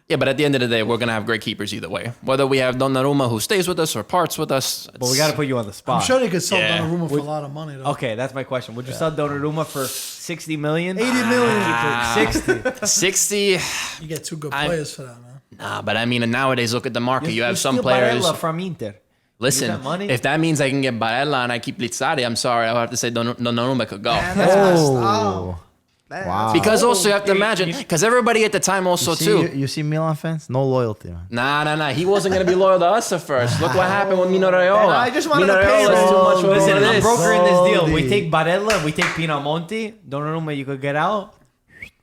Speaker 1: Yeah, but at the end of the day, we're gonna have great keepers either way. Whether we have Donnarumma who stays with us or parts with us.
Speaker 5: But we got to put you on the spot.
Speaker 6: I'm sure they could sell
Speaker 1: Yeah.
Speaker 6: Donnarumma for a lot of money, though.
Speaker 5: Okay, that's my question. Would you sell Donnarumma for 60 million?
Speaker 2: 80 million.
Speaker 5: 60.
Speaker 1: 60.
Speaker 6: You get 2 good players for that, man.
Speaker 1: Nah, but I mean, nowadays, look at the market. You have some
Speaker 5: steal
Speaker 1: players.
Speaker 5: Barella from Inter.
Speaker 1: Listen,
Speaker 5: that money?
Speaker 1: if that means I can get Barella and I keep Lizzari, I'm sorry. I'll have to say Donnarumma could go.
Speaker 2: Man, that's messed up.
Speaker 3: Oh,
Speaker 2: Man,
Speaker 3: wow.
Speaker 1: Because also you have to imagine, because everybody at the time also too.
Speaker 3: You see Milan fans? No loyalty, man.
Speaker 1: Nah. He wasn't gonna be loyal to us at first. Look what happened with Mino Raiola.
Speaker 2: Man, I just wanted
Speaker 1: Mino
Speaker 2: to pay
Speaker 1: Raiola is
Speaker 2: him.
Speaker 1: too much for
Speaker 5: Listen,
Speaker 1: what it
Speaker 5: I'm
Speaker 1: is.
Speaker 5: brokering this deal. We
Speaker 3: Soldi.
Speaker 5: take Barella, we take Pinamonti. Donnarumma, you could get out.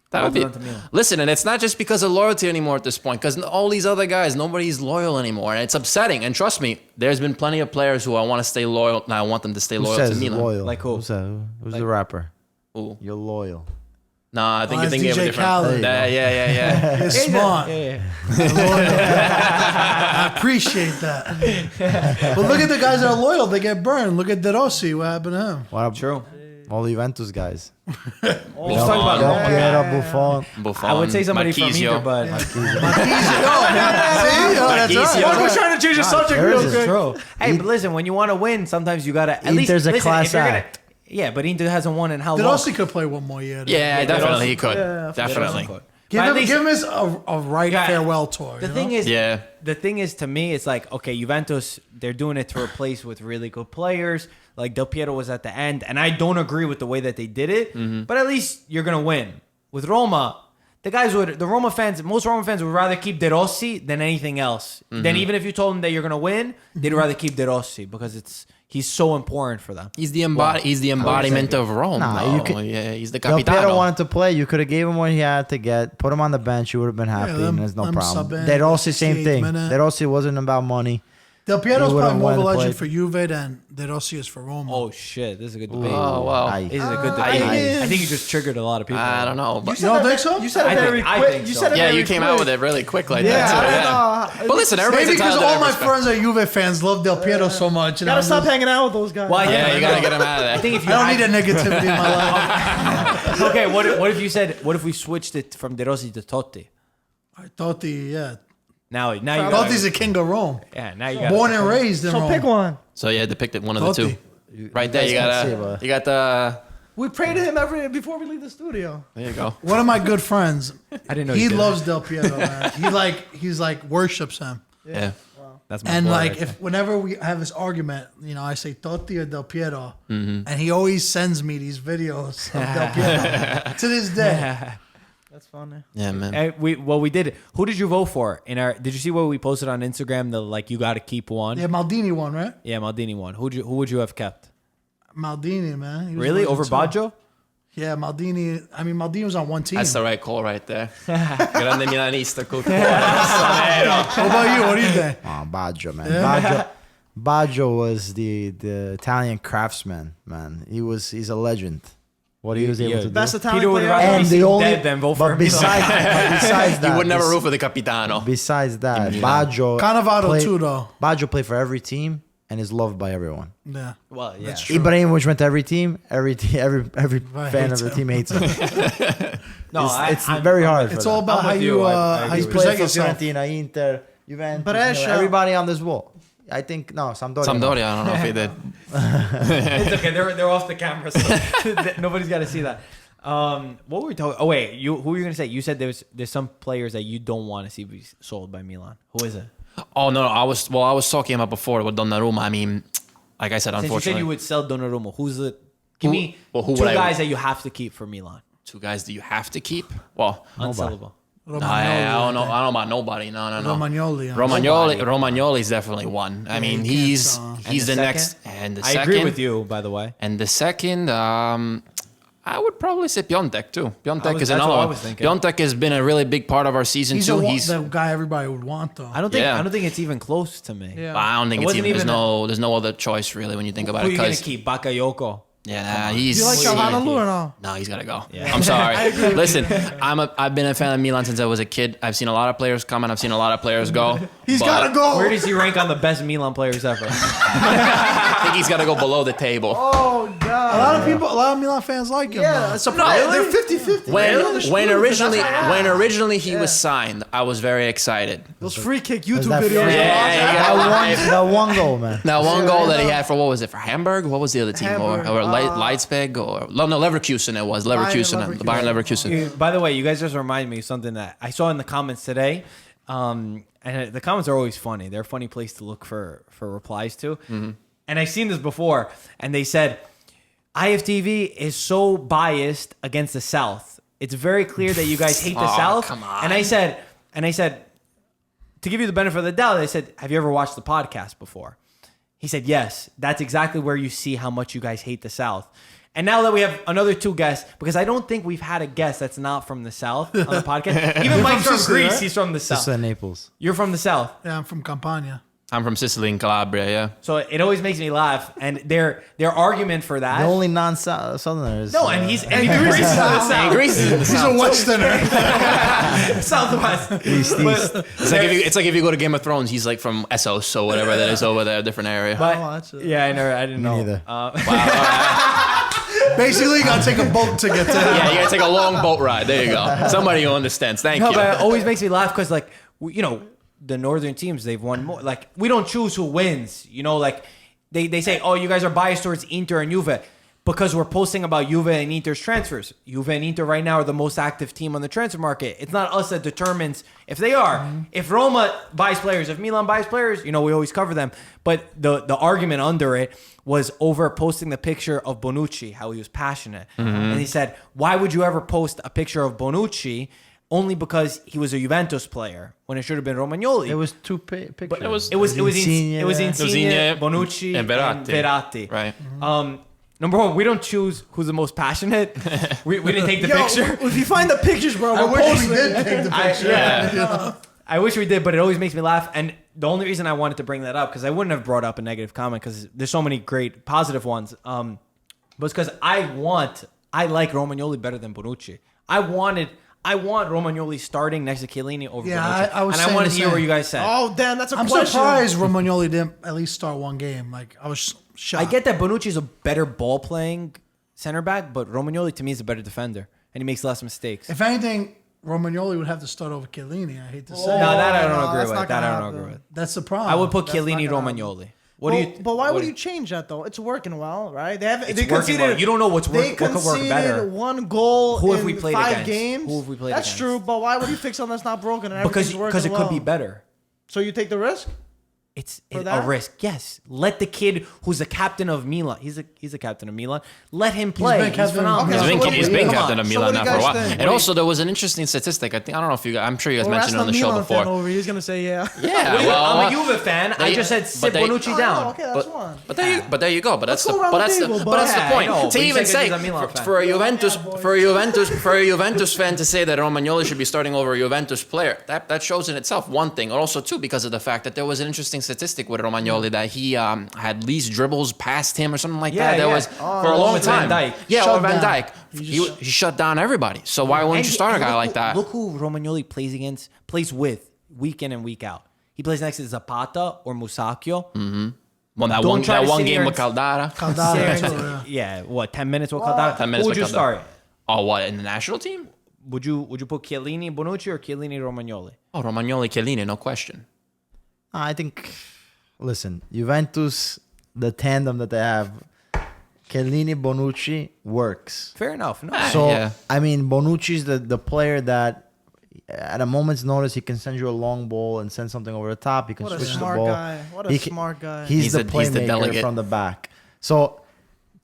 Speaker 1: That would be.
Speaker 5: Hold on to Milan.
Speaker 1: Listen, and it's not just because of loyalty anymore at this point, because all these other guys, nobody's loyal anymore, and it's upsetting. And trust me, there's been plenty of players who I want to stay loyal, and I want them to stay
Speaker 3: Who
Speaker 1: loyal to
Speaker 3: says
Speaker 1: Milan.
Speaker 3: loyal?
Speaker 5: Like who?
Speaker 3: Who's that? Who's the rapper?
Speaker 1: Ooh.
Speaker 3: You're loyal.
Speaker 1: Nah, I think
Speaker 6: Oh,
Speaker 1: you're
Speaker 6: that's
Speaker 1: thinking of a
Speaker 6: DJ
Speaker 1: different.
Speaker 6: Khaled.
Speaker 1: Yeah.
Speaker 6: You're smart. I appreciate that. But look at the guys that are loyal. They get burned. Look at De Rossi. What happened to him?
Speaker 3: What up?
Speaker 5: True.
Speaker 3: All the Juventus guys.
Speaker 5: Let's talk about
Speaker 3: Del
Speaker 5: Roma.
Speaker 3: Piero, Buffon.
Speaker 1: Buffon,
Speaker 5: I would say somebody from
Speaker 1: Marchisio.
Speaker 5: Inter, but
Speaker 6: See? Oh, that's right.
Speaker 1: Marchisio.
Speaker 5: we're trying to change the subject
Speaker 3: there
Speaker 5: real
Speaker 3: is.
Speaker 5: quick. True. Hey, but listen, when you want to win, sometimes you gotta at least
Speaker 3: Inter's a
Speaker 5: listen,
Speaker 3: class
Speaker 5: if you're gonna-
Speaker 3: act.
Speaker 5: Yeah, but Inter hasn't won in how
Speaker 6: De
Speaker 5: long?
Speaker 6: Rossi could play one more year.
Speaker 1: Yeah, definitely he could.
Speaker 2: Yeah,
Speaker 1: Definitely.
Speaker 6: Give
Speaker 5: But at
Speaker 6: him,
Speaker 5: least-
Speaker 6: give him a right
Speaker 5: Yeah,
Speaker 6: farewell tour.
Speaker 5: The
Speaker 6: you
Speaker 5: thing
Speaker 6: know?
Speaker 5: is,
Speaker 1: Yeah.
Speaker 5: the thing is, to me, it's like, okay, Juventus, they're doing it to replace with really good players. Like Del Piero was at the end, and I don't agree with the way that they did it. But at least you're gonna win. With Roma, the Roma fans, most Roma fans would rather keep De Rossi than anything else. Then even if you told them that you're gonna win, they'd rather keep De Rossi because he's so important for them.
Speaker 1: He's the embodiment of Rome.
Speaker 3: Nah,
Speaker 1: though.
Speaker 3: you could-
Speaker 1: Yeah, he's the
Speaker 3: Del Piero
Speaker 1: capitano.
Speaker 3: wanted to play. You could have gave him what he had to get. Put him on the bench. You would have been happy.
Speaker 6: let him-
Speaker 3: and there's no
Speaker 6: let him
Speaker 3: problem.
Speaker 6: sub in
Speaker 3: De Rossi, same
Speaker 6: 68th
Speaker 3: thing.
Speaker 6: minute.
Speaker 3: De Rossi wasn't about money.
Speaker 6: Del Piero's
Speaker 3: He would've
Speaker 6: probably more of a
Speaker 3: wanted to
Speaker 6: legend
Speaker 3: play.
Speaker 6: for Juve than De Rossi is for Roma.
Speaker 5: Oh shit, this is a good debate.
Speaker 1: Oh, wow.
Speaker 3: Aye.
Speaker 5: This is a good
Speaker 1: I-
Speaker 5: debate. I think you just triggered a lot of people.
Speaker 1: I don't know. But
Speaker 6: You don't think so?
Speaker 2: You said it
Speaker 5: I
Speaker 2: very
Speaker 5: think- I
Speaker 2: quick.
Speaker 5: think
Speaker 2: You
Speaker 5: so.
Speaker 2: said it
Speaker 1: yeah,
Speaker 2: very
Speaker 1: you came
Speaker 2: quick.
Speaker 1: out with it really quick like
Speaker 2: Yeah,
Speaker 1: that.
Speaker 2: I
Speaker 1: Too,
Speaker 2: don't
Speaker 1: yeah.
Speaker 2: know.
Speaker 1: But listen, everybody's
Speaker 6: Maybe because
Speaker 1: entitled to
Speaker 6: all
Speaker 1: their
Speaker 6: my
Speaker 1: respect.
Speaker 6: friends are Juve fans love Del Piero so much. And
Speaker 2: Gotta
Speaker 6: I'm
Speaker 2: stop
Speaker 6: just-
Speaker 2: hanging out with those guys.
Speaker 5: Well,
Speaker 1: Yeah, you gotta get him out of there.
Speaker 5: I think if
Speaker 6: I
Speaker 5: you
Speaker 6: don't need a negativity in my life.
Speaker 5: okay, what if you said, what if we switched it from De Rossi to Totti?
Speaker 6: I thought yeah.
Speaker 5: Now you
Speaker 6: Totti's a king of Rome.
Speaker 5: yeah, now you got
Speaker 6: Born and raised in
Speaker 2: So
Speaker 6: Rome.
Speaker 2: pick one.
Speaker 1: So yeah, depicted one of the
Speaker 6: Totti.
Speaker 1: two. Right there, you
Speaker 3: guys
Speaker 1: got
Speaker 3: can't see, but-
Speaker 1: you got the.
Speaker 2: We pray to him before we leave the studio.
Speaker 1: There you go.
Speaker 6: One of my good friends.
Speaker 5: I didn't know
Speaker 6: He
Speaker 5: you did
Speaker 6: loves Del Piero, man. He's like worships him.
Speaker 1: Yeah.
Speaker 5: That's my
Speaker 6: And
Speaker 5: boy
Speaker 6: like
Speaker 5: right
Speaker 6: if whenever we have this argument, I say Totti or Del Piero, and he always sends me these videos of Del Piero to this day.
Speaker 5: there.
Speaker 2: That's funny.
Speaker 1: Yeah, man.
Speaker 5: And we did. Who did you vote for in our? Did you see what we posted on Instagram? The like you got to keep one.
Speaker 6: Yeah, Maldini won, right?
Speaker 5: Yeah, Maldini won. Who would you have kept?
Speaker 6: Maldini, man. He was
Speaker 5: Really
Speaker 6: legend
Speaker 5: over
Speaker 6: too.
Speaker 5: Baggio?
Speaker 6: Yeah, Maldini. I mean, Maldini was on one team.
Speaker 1: That's the right call right there. Grande Milanista,
Speaker 6: What about you? What do you think?
Speaker 3: Oh, Baggio, man. Baggio was the Italian craftsman, man. He's a legend. What he was able to do.
Speaker 2: Best Italian
Speaker 5: Peter would
Speaker 2: player.
Speaker 5: rather
Speaker 3: And
Speaker 5: be
Speaker 3: the
Speaker 5: seen
Speaker 3: only,
Speaker 5: dead than vote for
Speaker 3: but
Speaker 5: him.
Speaker 3: besides that,
Speaker 1: You would never root for the Capitano.
Speaker 3: Besides that, Baggio
Speaker 6: Cannavaro too, though.
Speaker 3: Baggio played for every team, and is loved by everyone.
Speaker 6: Yeah.
Speaker 5: Well, yeah.
Speaker 6: That's true.
Speaker 3: Ibrahimovic went to every team. Every fan of
Speaker 6: hates
Speaker 3: the
Speaker 6: him.
Speaker 3: team hates him.
Speaker 5: No,
Speaker 3: It's very hard. For
Speaker 6: It's
Speaker 3: them.
Speaker 6: all about
Speaker 5: I'm
Speaker 6: how
Speaker 5: with
Speaker 6: you
Speaker 5: you. I
Speaker 6: how you
Speaker 3: He's
Speaker 5: agree.
Speaker 3: played
Speaker 6: present
Speaker 3: for
Speaker 6: yourself.
Speaker 3: Fiorentina, Inter, Juventus,
Speaker 2: Brescia.
Speaker 3: everybody on this wall. I think no, Sampdoria.
Speaker 1: Sampdoria, I don't know if he did.
Speaker 5: It's okay. They're off the camera, so nobody's got to see that. What were we talking? Oh wait, who were you gonna say? You said there's some players that you don't want to see be sold by Milan. Who is it?
Speaker 1: Oh no, I was talking about before with Donnarumma. I mean, like I said,
Speaker 5: Since you said
Speaker 1: unfortunately,
Speaker 5: you would sell Donnarumma, who's the? Give me
Speaker 1: who
Speaker 5: two
Speaker 1: would I-
Speaker 5: guys that you have to keep for Milan.
Speaker 1: 2 guys that you have to keep. Well,
Speaker 5: Unsellable.
Speaker 1: I don't know. I don't know about nobody. No.
Speaker 6: Romagnoli.
Speaker 1: Romagnoli is definitely one. I mean,
Speaker 6: you
Speaker 1: he's
Speaker 6: can't,
Speaker 1: he's the
Speaker 5: And the
Speaker 1: next.
Speaker 5: second?
Speaker 1: And the
Speaker 5: I
Speaker 1: second,
Speaker 5: agree with you, by the way.
Speaker 1: And the second, I would probably say Piontek too. Piontek is
Speaker 5: that's
Speaker 1: another
Speaker 5: what I
Speaker 1: one.
Speaker 5: was thinking.
Speaker 1: Piontek has been a really big part of our season
Speaker 6: He's
Speaker 1: too.
Speaker 6: the guy everybody would want, though.
Speaker 5: I don't think
Speaker 1: Yeah.
Speaker 5: it's even close to me.
Speaker 2: Yeah.
Speaker 1: I don't think
Speaker 5: It
Speaker 1: it's
Speaker 5: wasn't
Speaker 1: even.
Speaker 5: even
Speaker 1: There's no other choice really when you think about
Speaker 5: Who are
Speaker 1: it.
Speaker 5: you gonna
Speaker 1: Because
Speaker 5: keep? Bakayoko.
Speaker 1: yeah, he's.
Speaker 2: Do you like Calhanoglu or no?
Speaker 1: No, he's gotta go.
Speaker 5: Yeah.
Speaker 1: I'm sorry. Listen, I've been a fan of Milan since I was a kid. I've seen a lot of players come and I've seen a lot of players go.
Speaker 6: He's
Speaker 1: but
Speaker 6: got to go.
Speaker 5: Where does he rank on the best Milan players ever?
Speaker 1: I think he's gotta go below the table.
Speaker 2: Oh
Speaker 6: a
Speaker 2: god.
Speaker 6: lot of Milan fans like him.
Speaker 2: Yeah,
Speaker 6: though.
Speaker 2: surprising. They're 50-50.
Speaker 1: When originally he was signed, I was very excited.
Speaker 2: Those free kick
Speaker 3: Was
Speaker 2: YouTube
Speaker 3: that
Speaker 2: videos.
Speaker 3: fair?
Speaker 1: Yeah.
Speaker 3: That one goal, man.
Speaker 1: Now one goal that he had for what was it for Hamburg? What was the other team?
Speaker 2: Hamburg,
Speaker 1: Or Leipzig or no Leverkusen? It was Leverkusen. The Bayern Leverkusen.
Speaker 5: By the way, you guys just remind me of something that I saw in the comments today. And the comments are always funny. They're a funny place to look for replies to.
Speaker 1: Mm-hmm.
Speaker 5: And I've seen this before. And they said, IFTV is so biased against the South. It's very clear that you guys hate the
Speaker 1: Oh,
Speaker 5: South.
Speaker 1: come on.
Speaker 5: And I said, to give you the benefit of the doubt, I said, have you ever watched the podcast before? He said, yes. That's exactly where you see how much you guys hate the South. And now that we have another 2 guests, because I don't think we've had a guest that's not from the South on the podcast. Even Mike's from
Speaker 6: Sicily,
Speaker 5: Greece,
Speaker 6: right?
Speaker 5: he's from the South.
Speaker 3: Just Naples.
Speaker 5: You're from the South.
Speaker 6: Yeah, I'm from Campania.
Speaker 1: I'm from Sicily and Calabria. Yeah.
Speaker 5: So it always makes me laugh. And their argument for that.
Speaker 3: The only non-Southerners.
Speaker 5: No, and he's and Greece is in the South.
Speaker 1: Greece is in the
Speaker 6: He's a
Speaker 1: south.
Speaker 6: Westerner.
Speaker 5: Southwest. But-
Speaker 1: It's like if you go to Game of Thrones, he's like from Essos or whatever that is over there, a different area.
Speaker 5: but-
Speaker 2: Oh, that's it.
Speaker 5: yeah, I didn't know.
Speaker 3: neither.
Speaker 6: Basically, you got to take a boat to get to him.
Speaker 1: Yeah, you gotta take a long boat ride. There you go. Somebody who understands. Thank
Speaker 5: No,
Speaker 1: you.
Speaker 5: but it always makes me laugh because, like, the northern teams, they've won more. Like, we don't choose who wins. Like, they say, oh, you guys are biased towards Inter and Juve because we're posting about Juve and Inter's transfers. Juve and Inter right now are the most active team on the transfer market. It's not us that determines if they are.
Speaker 6: Mm-hmm.
Speaker 5: If Roma buys players, if Milan buys players, we always cover them. But the argument under it was over posting the picture of Bonucci, how he was passionate. And he said, why would you ever post a picture of Bonucci only because he was a Juventus player when it should have been Romagnoli?
Speaker 3: It was 2 pictures.
Speaker 1: But it was
Speaker 3: Insigne,
Speaker 1: Insigne,
Speaker 5: Bonucci,
Speaker 1: and Verratti. Right.
Speaker 5: Number one, we don't choose who's the most passionate. we didn't take the
Speaker 2: Yo,
Speaker 5: picture.
Speaker 2: if you find the pictures, bro,
Speaker 6: I
Speaker 2: we're
Speaker 6: wish we
Speaker 2: posting
Speaker 6: did
Speaker 2: it.
Speaker 6: take the picture.
Speaker 1: Yeah.
Speaker 5: I wish we did, but it always makes me laugh. And the only reason I wanted to bring that up, because I wouldn't have brought up a negative comment, because there's so many great positive ones. But it's because I like Romagnoli better than Bonucci. I want Romagnoli starting next to Chiellini over
Speaker 6: Yeah,
Speaker 5: Bonucci.
Speaker 6: I was
Speaker 5: and I
Speaker 6: saying
Speaker 5: want to
Speaker 6: the
Speaker 5: hear
Speaker 6: same.
Speaker 5: what you guys said.
Speaker 2: Oh, damn, that's a
Speaker 6: I'm
Speaker 2: question.
Speaker 6: surprised Romagnoli didn't at least start one game. Like, I was shocked.
Speaker 5: I get that Bonucci's a better ball playing center back, but Romagnoli to me is a better defender, and he makes less mistakes.
Speaker 6: If anything, Romagnoli would have to start over Chiellini. I hate to say
Speaker 5: No,
Speaker 6: it.
Speaker 5: that I don't
Speaker 2: no,
Speaker 5: agree
Speaker 2: that's
Speaker 5: with.
Speaker 2: not
Speaker 5: That
Speaker 2: gonna
Speaker 5: I don't
Speaker 2: happen.
Speaker 5: agree with.
Speaker 6: That's the problem.
Speaker 5: I would put
Speaker 2: That's not
Speaker 5: Chiellini
Speaker 2: gonna happen.
Speaker 5: Romagnoli.
Speaker 2: But why would you change that though? It's working well, right?
Speaker 5: It's
Speaker 2: They
Speaker 5: working well. You don't know what could work better.
Speaker 2: conceded 1 goal
Speaker 5: Who have
Speaker 2: in
Speaker 5: we played
Speaker 2: 5
Speaker 5: against?
Speaker 2: games.
Speaker 5: Who have we played
Speaker 2: That's
Speaker 5: against?
Speaker 2: true, but why would you fix something that's not broken and
Speaker 5: Because
Speaker 2: everything's working
Speaker 5: it could be
Speaker 2: well?
Speaker 5: better.
Speaker 2: So you take the risk?
Speaker 5: It's
Speaker 2: For
Speaker 5: a
Speaker 2: that?
Speaker 5: risk. Yes, let the kid who's the captain of Milan. He's a captain of Milan. Let him play.
Speaker 6: been
Speaker 5: He's
Speaker 6: captain of-
Speaker 5: phenomenal.
Speaker 2: Okay, so
Speaker 1: He's been captain of
Speaker 2: So
Speaker 1: Milan
Speaker 2: what do
Speaker 1: now
Speaker 2: you
Speaker 1: for a
Speaker 2: guys
Speaker 1: while.
Speaker 2: think?
Speaker 1: And also, there was an interesting statistic. I don't know if you guys, I'm sure you guys
Speaker 2: Well,
Speaker 1: mentioned it on the
Speaker 2: that's
Speaker 1: show
Speaker 2: not Milan fan
Speaker 1: before.
Speaker 2: over. He's gonna say yeah.
Speaker 1: Yeah,
Speaker 5: I'm a
Speaker 1: well,
Speaker 5: Juve fan. I just said sit
Speaker 1: but they-
Speaker 5: Bonucci
Speaker 2: Oh,
Speaker 5: down.
Speaker 2: okay, that's one.
Speaker 1: But there you go. But that's
Speaker 2: Let's
Speaker 1: the
Speaker 2: go around
Speaker 1: but
Speaker 2: the
Speaker 1: that's the
Speaker 2: table,
Speaker 1: but
Speaker 2: bud.
Speaker 1: that's the
Speaker 5: Yeah, I
Speaker 1: point.
Speaker 5: know,
Speaker 1: To
Speaker 5: but you
Speaker 1: even
Speaker 5: said
Speaker 1: say
Speaker 5: he's a Milan fan.
Speaker 1: for a Juventus fan to say that Romagnoli should be starting over a Juventus player, that shows in itself one thing. Also too, because of the fact that there was an interesting statistic with Romagnoli that he had least dribbles past him or something like
Speaker 5: Yeah,
Speaker 1: that. There
Speaker 5: yeah.
Speaker 1: was for a
Speaker 5: along
Speaker 1: long
Speaker 5: with Van
Speaker 1: time.
Speaker 5: Dijk.
Speaker 1: Yeah,
Speaker 6: Shut
Speaker 1: or Van
Speaker 6: down.
Speaker 1: Dijk. He shut down everybody. So why wouldn't you start a guy like that?
Speaker 5: Look who Romagnoli plays with week in and week out. He plays next to Zapata or Musacchio.
Speaker 1: Well, that
Speaker 5: Don't
Speaker 1: one
Speaker 5: try to sit
Speaker 1: game
Speaker 5: here
Speaker 1: with
Speaker 5: and-
Speaker 1: Caldara.
Speaker 6: Caldara,
Speaker 5: Yeah, what 10 minutes with Caldara?
Speaker 1: 10 minutes
Speaker 5: Who would you
Speaker 1: with Caldara.
Speaker 5: start?
Speaker 1: Oh, what, in the national team?
Speaker 5: Would you put Chiellini, Bonucci, or Chiellini, Romagnoli?
Speaker 1: Oh, Romagnoli, Chiellini, no question.
Speaker 3: I think, listen, Juventus, the tandem that they have, Chiellini, Bonucci, works.
Speaker 5: Fair enough. No.
Speaker 3: So,
Speaker 1: yeah.
Speaker 3: I mean, Bonucci's the player that at a moment's notice, he can send you a long ball and send something over the top. He can
Speaker 2: What a
Speaker 3: switch the
Speaker 2: smart
Speaker 3: ball.
Speaker 2: guy. What a
Speaker 3: He
Speaker 2: smart guy.
Speaker 3: He's the
Speaker 1: He's the
Speaker 3: playmaker
Speaker 1: delegate.
Speaker 3: from the back. So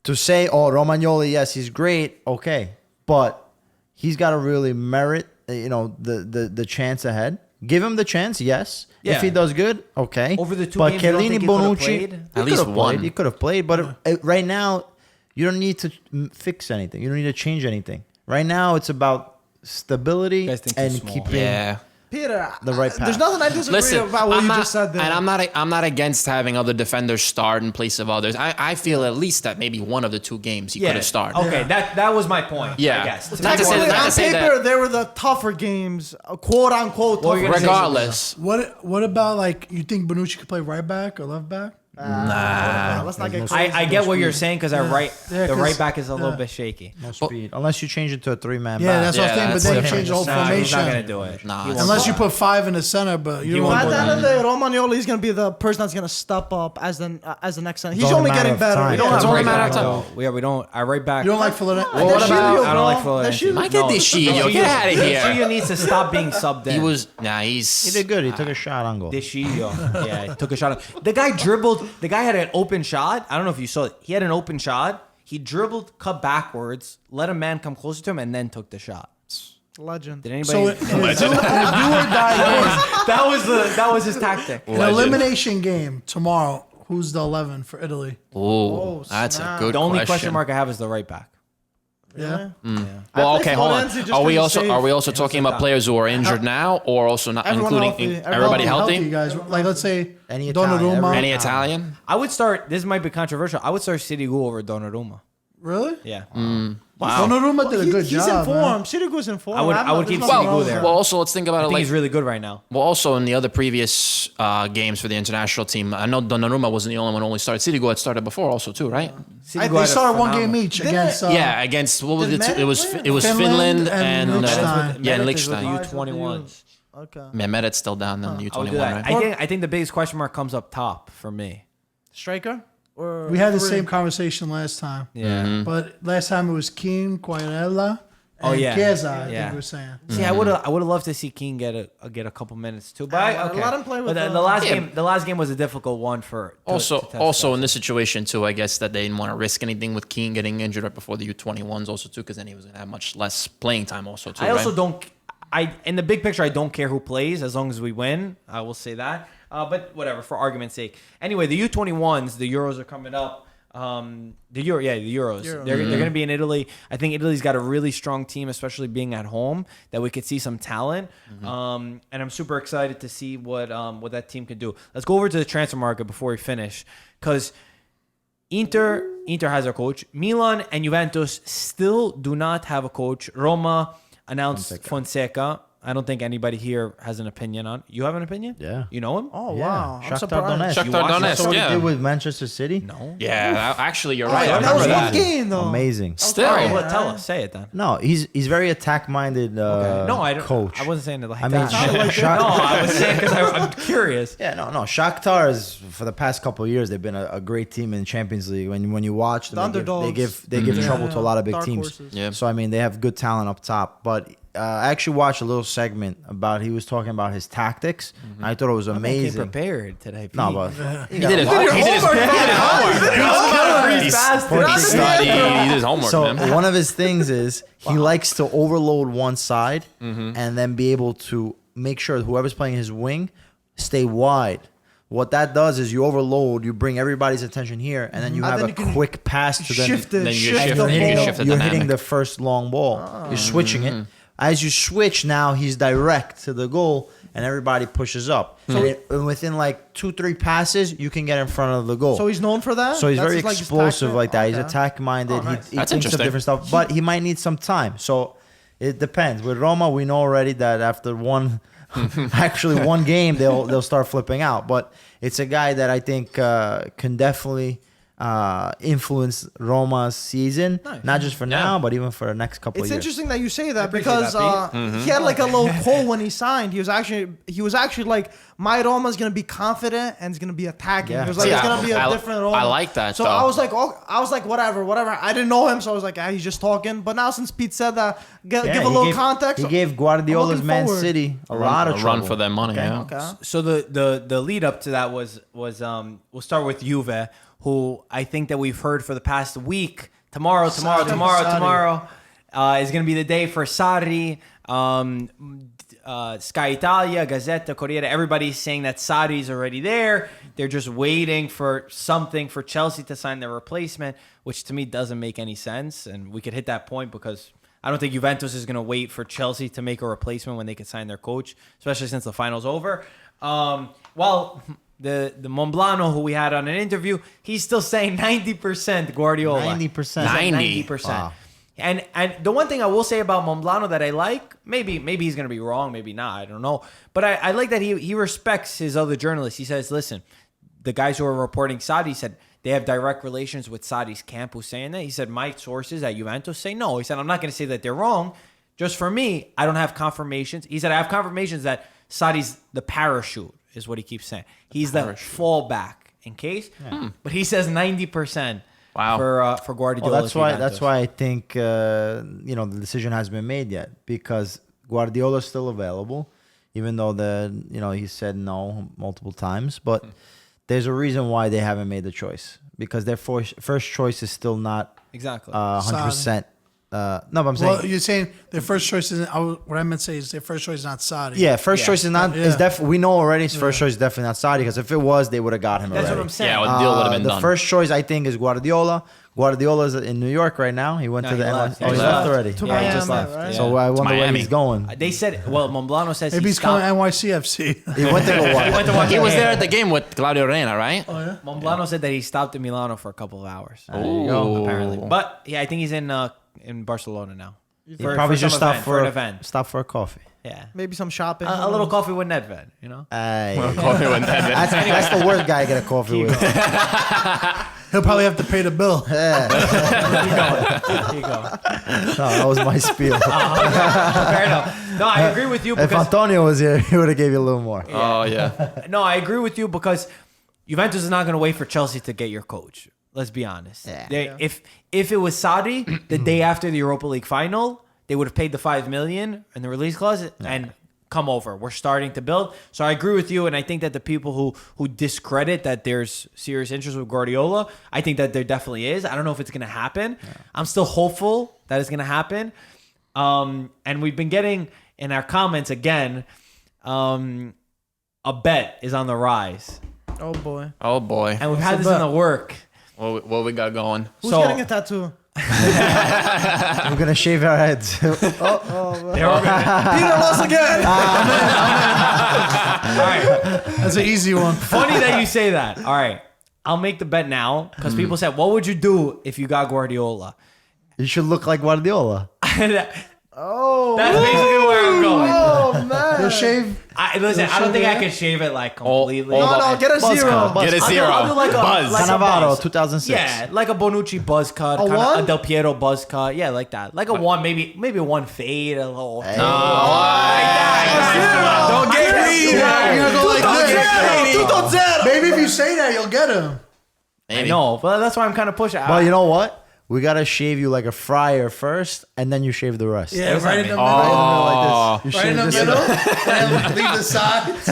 Speaker 3: to say, oh, Romagnoli, yes, he's great, okay, but he's got to really merit, the chance ahead. Give him the chance, yes.
Speaker 5: Yeah.
Speaker 3: If he does good, okay.
Speaker 5: Over the 2
Speaker 3: but
Speaker 5: games, you don't
Speaker 3: Chiellini,
Speaker 5: think he could've
Speaker 3: Bonucci,
Speaker 5: played?
Speaker 3: he
Speaker 1: At least
Speaker 3: could've played.
Speaker 1: one.
Speaker 3: He could have played, but right now, you don't need to fix anything. You don't need to change anything. Right now, it's about stability
Speaker 5: You guys think too
Speaker 3: and
Speaker 5: small.
Speaker 3: keeping
Speaker 1: Yeah.
Speaker 2: Peter,
Speaker 3: the right
Speaker 2: there's
Speaker 3: path.
Speaker 2: nothing I disagree
Speaker 1: Listen,
Speaker 2: about what
Speaker 1: I'm
Speaker 2: you
Speaker 1: not,
Speaker 2: just said there.
Speaker 1: and I'm not against having other defenders start in place of others. I feel at least that maybe one of the 2 games he could have started.
Speaker 5: Okay, that was my point.
Speaker 1: Yeah.
Speaker 5: I guess.
Speaker 1: Not to say
Speaker 2: Technically,
Speaker 1: not to
Speaker 2: on
Speaker 1: say
Speaker 2: paper,
Speaker 1: that-
Speaker 2: they were the tougher games, quote unquote.
Speaker 5: Well, you're
Speaker 2: tougher
Speaker 5: gonna say
Speaker 1: Regardless,
Speaker 6: What about like you think Bonucci could play right back or left back?
Speaker 2: Let's not get crazy.
Speaker 5: I get what you're saying because
Speaker 6: Yeah,
Speaker 5: the
Speaker 6: 'cause-
Speaker 5: right back is a little
Speaker 6: yeah.
Speaker 5: bit shaky.
Speaker 3: No speed. Unless you change it to a 3-man
Speaker 6: Yeah,
Speaker 3: back.
Speaker 6: that's what I'm
Speaker 1: Yeah,
Speaker 6: saying. But
Speaker 1: that's
Speaker 6: then you
Speaker 1: different.
Speaker 6: change the whole
Speaker 5: Nah, he's
Speaker 6: formation.
Speaker 5: not gonna do it.
Speaker 1: Nah,
Speaker 5: He won't
Speaker 6: Unless
Speaker 5: do
Speaker 6: you
Speaker 5: it.
Speaker 6: put 5 in the center, but you
Speaker 5: He
Speaker 6: don't
Speaker 5: won't
Speaker 6: want
Speaker 2: At
Speaker 6: to
Speaker 2: the
Speaker 6: do
Speaker 2: end of
Speaker 6: that.
Speaker 2: the day, Romagnoli is going to be the person that's going to step up as the next center. He's
Speaker 3: only a
Speaker 2: only
Speaker 3: matter
Speaker 2: getting
Speaker 3: of
Speaker 2: better.
Speaker 3: time.
Speaker 2: We
Speaker 3: Yeah,
Speaker 2: don't
Speaker 1: it's
Speaker 2: have
Speaker 1: only
Speaker 2: to
Speaker 1: a
Speaker 2: worry
Speaker 1: matter of
Speaker 2: about
Speaker 1: time.
Speaker 2: it.
Speaker 5: Yeah, we don't. Our right back.
Speaker 6: You don't like Philadelphia?
Speaker 2: Nah,
Speaker 5: What
Speaker 2: Deschilio,
Speaker 5: about? I
Speaker 2: bro.
Speaker 5: don't like Philadelphia.
Speaker 2: Deschilio.
Speaker 1: Mike Deschilio, get out of here.
Speaker 5: Deschilio needs to stop being subbed in.
Speaker 1: He was
Speaker 3: He did good. He took a shot on goal.
Speaker 5: Deschilio. Yeah, he took a shot. The guy dribbled. The guy had an open shot. I don't know if you saw it. He had an open shot. He dribbled, cut backwards, let a man come closer to him, and then took the shot.
Speaker 2: Legend.
Speaker 5: Did anybody?
Speaker 6: So in a do or die game,
Speaker 5: that was his tactic.
Speaker 6: an elimination game tomorrow. Who's the 11 for Italy?
Speaker 1: Oh, that's
Speaker 2: snap.
Speaker 1: a good
Speaker 5: The only
Speaker 1: question.
Speaker 5: question mark I have is the right back.
Speaker 6: Yeah.
Speaker 1: Well,
Speaker 2: I
Speaker 1: okay,
Speaker 2: think
Speaker 1: hold on.
Speaker 2: Florenzi just
Speaker 1: Are we
Speaker 2: couldn't
Speaker 1: also
Speaker 2: save.
Speaker 1: talking about players who are injured now, or also not
Speaker 2: Everyone
Speaker 1: including
Speaker 2: healthy.
Speaker 1: everybody
Speaker 2: Everyone
Speaker 1: healthy?
Speaker 6: guys. Like let's say
Speaker 3: Any Italian,
Speaker 6: Donnarumma.
Speaker 3: every-
Speaker 1: Any Italian?
Speaker 5: I would start. This might be controversial. I would start Sirigu over Donnarumma.
Speaker 6: Really?
Speaker 5: Yeah.
Speaker 6: Donnarumma did a good
Speaker 2: He's
Speaker 6: job.
Speaker 2: in
Speaker 6: man.
Speaker 2: form. Sirigu's in form.
Speaker 5: I would
Speaker 2: there's
Speaker 5: keep
Speaker 2: nothing
Speaker 5: Sirigu
Speaker 2: wrong with
Speaker 5: there.
Speaker 2: that.
Speaker 1: Well, also let's think about
Speaker 5: I
Speaker 1: it
Speaker 5: think
Speaker 1: like
Speaker 5: he's really good right now.
Speaker 1: well, also in the other previous games for the international team, I know Donnarumma wasn't the only one who only started. Sirigu had started before, also too, right?
Speaker 5: Sirigu
Speaker 6: They
Speaker 5: had a
Speaker 6: started one game
Speaker 5: phenomenal-
Speaker 6: each
Speaker 2: Didn't
Speaker 6: against.
Speaker 1: Yeah, against what was
Speaker 2: Did
Speaker 1: it? It was
Speaker 2: Medet
Speaker 1: it was
Speaker 6: win?
Speaker 1: Finland
Speaker 6: Finland
Speaker 1: and
Speaker 6: and Liechtenstein.
Speaker 1: yeah, and
Speaker 5: Medet is with the
Speaker 1: Liechtenstein.
Speaker 5: U21s.
Speaker 2: Okay.
Speaker 1: Yeah, Medet's still down in the
Speaker 5: I would
Speaker 1: U21,
Speaker 5: do that.
Speaker 1: right?
Speaker 5: I think the biggest question mark comes up top for me.
Speaker 2: Striker? Or
Speaker 6: We had the
Speaker 2: three?
Speaker 6: same conversation last time.
Speaker 5: Yeah.
Speaker 6: But last time it was Keane, Quagliarella, and
Speaker 5: Oh, yeah.
Speaker 6: Chiesa, I
Speaker 5: Yeah.
Speaker 6: think we were saying.
Speaker 5: See, I would have loved to see Keane get a couple minutes too. But
Speaker 2: Yeah,
Speaker 5: okay.
Speaker 2: let him play with
Speaker 5: But the
Speaker 2: the-
Speaker 5: last
Speaker 1: Yeah.
Speaker 5: game, the last game was a difficult one for.
Speaker 1: Also,
Speaker 5: to test
Speaker 1: also
Speaker 5: that.
Speaker 1: in this situation too, I guess that they didn't want to risk anything with Keane getting injured right before the U21s, also too, because then he was gonna have much less playing time, also too.
Speaker 5: I also
Speaker 1: right?
Speaker 5: don't. In the big picture, I don't care who plays as long as we win. I will say that. But whatever, for argument's sake. Anyway, the U21s, the Euros are coming up. The Euros. They're going to be in Italy. I think Italy's got a really strong team, especially being at home, that we could see some talent. And I'm super excited to see what that team can do. Let's go over to the transfer market before we finish, because Inter has a coach. Milan and Juventus still do not have a coach. Roma announced Fonseca. I don't think anybody here has an opinion on. You have an opinion?
Speaker 3: Yeah.
Speaker 5: You know him?
Speaker 2: Oh,
Speaker 3: Yeah.
Speaker 2: wow. I'm
Speaker 3: Shakhtar
Speaker 2: surprised.
Speaker 3: Donetsk.
Speaker 1: Shakhtar
Speaker 5: You watched
Speaker 1: Donetsk,
Speaker 3: So what he
Speaker 1: yeah.
Speaker 3: did with Manchester City?
Speaker 5: No.
Speaker 1: Yeah, actually, you're
Speaker 2: Oh,
Speaker 1: right. I
Speaker 2: that was
Speaker 1: remember
Speaker 2: one
Speaker 1: that.
Speaker 2: game, though.
Speaker 3: Amazing.
Speaker 1: Still,
Speaker 5: Well, tell us. Say it then.
Speaker 3: No, he's very attack minded
Speaker 5: No, I don't.
Speaker 3: coach.
Speaker 5: I wasn't saying it like
Speaker 3: I mean,
Speaker 5: that. No, I was saying because I'm curious.
Speaker 3: Yeah, no. Shakhtar is for the past couple of years they've been a great team in Champions League. When you watch them,
Speaker 2: The
Speaker 3: they give
Speaker 2: underdogs.
Speaker 3: trouble to a lot of big
Speaker 2: Dark
Speaker 3: teams.
Speaker 2: horses.
Speaker 1: Yeah.
Speaker 3: So I mean, they have good talent up top. But I actually watched a little segment about he was talking about his tactics. I thought it was
Speaker 5: I came
Speaker 3: amazing.
Speaker 5: prepared today.
Speaker 3: No,
Speaker 5: Pete.
Speaker 3: but
Speaker 1: He did his He did his homework,
Speaker 3: so
Speaker 1: man.
Speaker 3: one of his things is he likes to overload one side and then be able to make sure whoever's playing his wing stay wide. What that does is you overload, you bring everybody's attention here, and then you have
Speaker 2: then
Speaker 3: a
Speaker 2: you can
Speaker 3: quick pass to them.
Speaker 2: Shift it.
Speaker 1: Then you
Speaker 2: Shift
Speaker 1: shift
Speaker 2: the
Speaker 1: it. You
Speaker 2: ball.
Speaker 1: shift the
Speaker 3: You're
Speaker 1: dynamic.
Speaker 3: hitting the first long ball. You're switching it. As you switch, now he's direct to the goal, and everybody pushes up. So within like 2-3 passes, you can get in front of the goal.
Speaker 2: So he's known for that?
Speaker 3: So he's
Speaker 2: That's
Speaker 3: very
Speaker 2: his, like, his
Speaker 3: explosive
Speaker 2: tactic?
Speaker 3: like that. He's
Speaker 2: Okay.
Speaker 3: attack minded.
Speaker 2: Oh, nice.
Speaker 3: He
Speaker 1: That's
Speaker 3: thinks of
Speaker 1: interesting.
Speaker 3: different stuff, but he might need some time. So it depends. With Roma, we know already that after one actually one game, they'll start flipping out. But it's a guy that I think can definitely influence Roma's season, not just for now, but even for the next couple
Speaker 2: It's
Speaker 3: of years.
Speaker 2: interesting that you say that
Speaker 5: appreciate
Speaker 2: because
Speaker 5: that, Pete.
Speaker 2: he had like a little quote when he signed. He was actually like, my Roma is gonna be confident and it's gonna be attacking.
Speaker 3: Yeah.
Speaker 2: He was like, it's gonna be a different Roma.
Speaker 1: I like that.
Speaker 2: So
Speaker 1: though.
Speaker 2: I was like, whatever. I didn't know him, so I was like, he's just talking. But now since Pete said that, give a
Speaker 3: he
Speaker 2: little
Speaker 3: gave-
Speaker 2: context.
Speaker 3: He gave Guardiola's
Speaker 2: looking
Speaker 3: Man
Speaker 2: forward.
Speaker 3: City a lot of
Speaker 1: a
Speaker 3: trouble.
Speaker 1: run for their money. Yeah.
Speaker 2: Okay.
Speaker 5: So the lead up to that was we'll start with Juve, who I think that we've heard for the past week. Tomorrow is going to be the day for Sarri. Sky Italia, Gazzetta, Corriere, everybody's saying that Sarri's already there. They're just waiting for something for Chelsea to sign their replacement, which to me doesn't make any sense. And we could hit that point because I don't think Juventus is going to wait for Chelsea to make a replacement when they could sign their coach, especially since the final's over. The Monblano, who we had on an interview, he's still saying 90% Guardiola.
Speaker 3: 90%.
Speaker 5: 90%.
Speaker 3: Wow.
Speaker 5: And the one thing I will say about Monblano that I like, maybe he's going to be wrong, maybe not, I don't know. But I like that he respects his other journalists. He says, listen, the guys who are reporting Sarri said they have direct relations with Sarri's camp who's saying that. He said, my sources at Juventus say no. He said, I'm not going to say that they're wrong. Just for me, I don't have confirmations. He said, I have confirmations that Sarri's the parachute, is what he keeps saying. He's the fallback in case. Yeah. But he says 90%.
Speaker 1: Wow.
Speaker 5: For Guardiola.
Speaker 3: Well, that's why I think the decision hasn't been made yet, because Guardiola's still available, even though he said no multiple times. But there's a reason why they haven't made the choice, because their first choice is still not
Speaker 5: exactly
Speaker 3: 100%. No, but I'm saying.
Speaker 6: Well, you're saying their first choice isn't. What I meant to say is their first choice is not Sarri.
Speaker 3: Yeah, first choice is not.
Speaker 6: Yeah.
Speaker 3: Is definitely. We know already. His first choice is definitely not Sarri, because if it was, they would have got him
Speaker 5: That's
Speaker 3: already.
Speaker 5: what I'm saying.
Speaker 1: Yeah, the deal would have been
Speaker 3: the
Speaker 1: done.
Speaker 3: first choice, I think, is Guardiola. Guardiola's in New York right now. He went
Speaker 5: No,
Speaker 3: to
Speaker 5: he
Speaker 3: the
Speaker 5: left.
Speaker 3: NYC.
Speaker 5: He
Speaker 3: He
Speaker 5: left.
Speaker 3: left already.
Speaker 2: To
Speaker 5: Yeah, he
Speaker 2: Miami,
Speaker 5: just left.
Speaker 2: right?
Speaker 3: So I wonder where
Speaker 1: Miami.
Speaker 3: he's going.
Speaker 5: They said, Monblano says
Speaker 6: Maybe
Speaker 5: he
Speaker 6: he's coming
Speaker 5: stopped.
Speaker 6: to NYCFC.
Speaker 3: He went to go watch.
Speaker 5: He went to watch
Speaker 1: He was
Speaker 5: the
Speaker 1: there
Speaker 5: game.
Speaker 1: at the game with Claudio Reyna, right?
Speaker 6: Oh yeah.
Speaker 5: Monblano said that he stopped in Milano for a couple of hours.
Speaker 3: There you go.
Speaker 5: Apparently. But yeah, I think he's in Barcelona now.
Speaker 3: He probably just
Speaker 5: some
Speaker 3: stopped
Speaker 5: event,
Speaker 3: for
Speaker 5: an event.
Speaker 3: Stop for a coffee.
Speaker 5: Yeah.
Speaker 2: Maybe some shopping.
Speaker 5: A little coffee with Nedved, you know?
Speaker 3: That's the worst guy to get a coffee with.
Speaker 6: He'll probably have to pay the bill.
Speaker 5: Keep going.
Speaker 3: No, that was my spiel.
Speaker 5: Fair enough. No, I agree with you
Speaker 3: If
Speaker 5: because
Speaker 3: Antonio was here, he would have gave you a little more.
Speaker 1: Oh, yeah.
Speaker 5: no, I agree with you because Juventus is not going to wait for Chelsea to get your coach. Let's be honest.
Speaker 3: Yeah.
Speaker 5: If it was Sarri, the day after the Europa League final, they would have paid the $5 million in the release clause and come over. We're starting to build. So I agree with you, and I think that the people who discredit that there's serious interest with Guardiola, I think that there definitely is. I don't know if it's going to happen. Yeah. I'm still hopeful that it's going to happen. And we've been getting in our comments again, a bet is on the rise.
Speaker 2: Oh boy.
Speaker 1: Oh, boy.
Speaker 5: And we've had this in the work.
Speaker 1: What we got going?
Speaker 2: Who's
Speaker 5: So-
Speaker 2: getting a tattoo?
Speaker 3: We're gonna shave our heads.
Speaker 5: They were gonna-
Speaker 2: Peter lost again.
Speaker 5: All right.
Speaker 6: That's an easy one.
Speaker 5: Funny that you say that. All right. I'll make the bet now because people said, what would you do if you got Guardiola?
Speaker 3: You should look like Guardiola.
Speaker 5: That's basically where I'm going.
Speaker 2: Oh man.
Speaker 6: You'll shave.
Speaker 5: Listen, I don't think I can shave it like completely.
Speaker 2: No, get a zero.
Speaker 1: Get a
Speaker 5: I'll
Speaker 1: zero.
Speaker 5: do like a
Speaker 1: Buzz.
Speaker 5: like a
Speaker 3: Cannavaro,
Speaker 5: buzz.
Speaker 3: 2006.
Speaker 5: Yeah, like a Bonucci buzz cut,
Speaker 2: A
Speaker 5: kind
Speaker 2: one?
Speaker 5: of a Del Piero buzz cut. Yeah, like that. Like a one, maybe one fade, a little.
Speaker 3: Hey.
Speaker 6: Don't get greedy. You're gonna go like this.
Speaker 2: Zero.
Speaker 6: Maybe if you say that, you'll get him.
Speaker 5: I know, but that's why I'm kind of pushing.
Speaker 3: Well, you know what? We gotta shave you like a fryer first, and then you shave the rest.
Speaker 6: Yeah, right in the middle.
Speaker 3: Like this. You
Speaker 6: Right in
Speaker 3: shave
Speaker 6: the
Speaker 3: this
Speaker 6: middle. And leave the sides.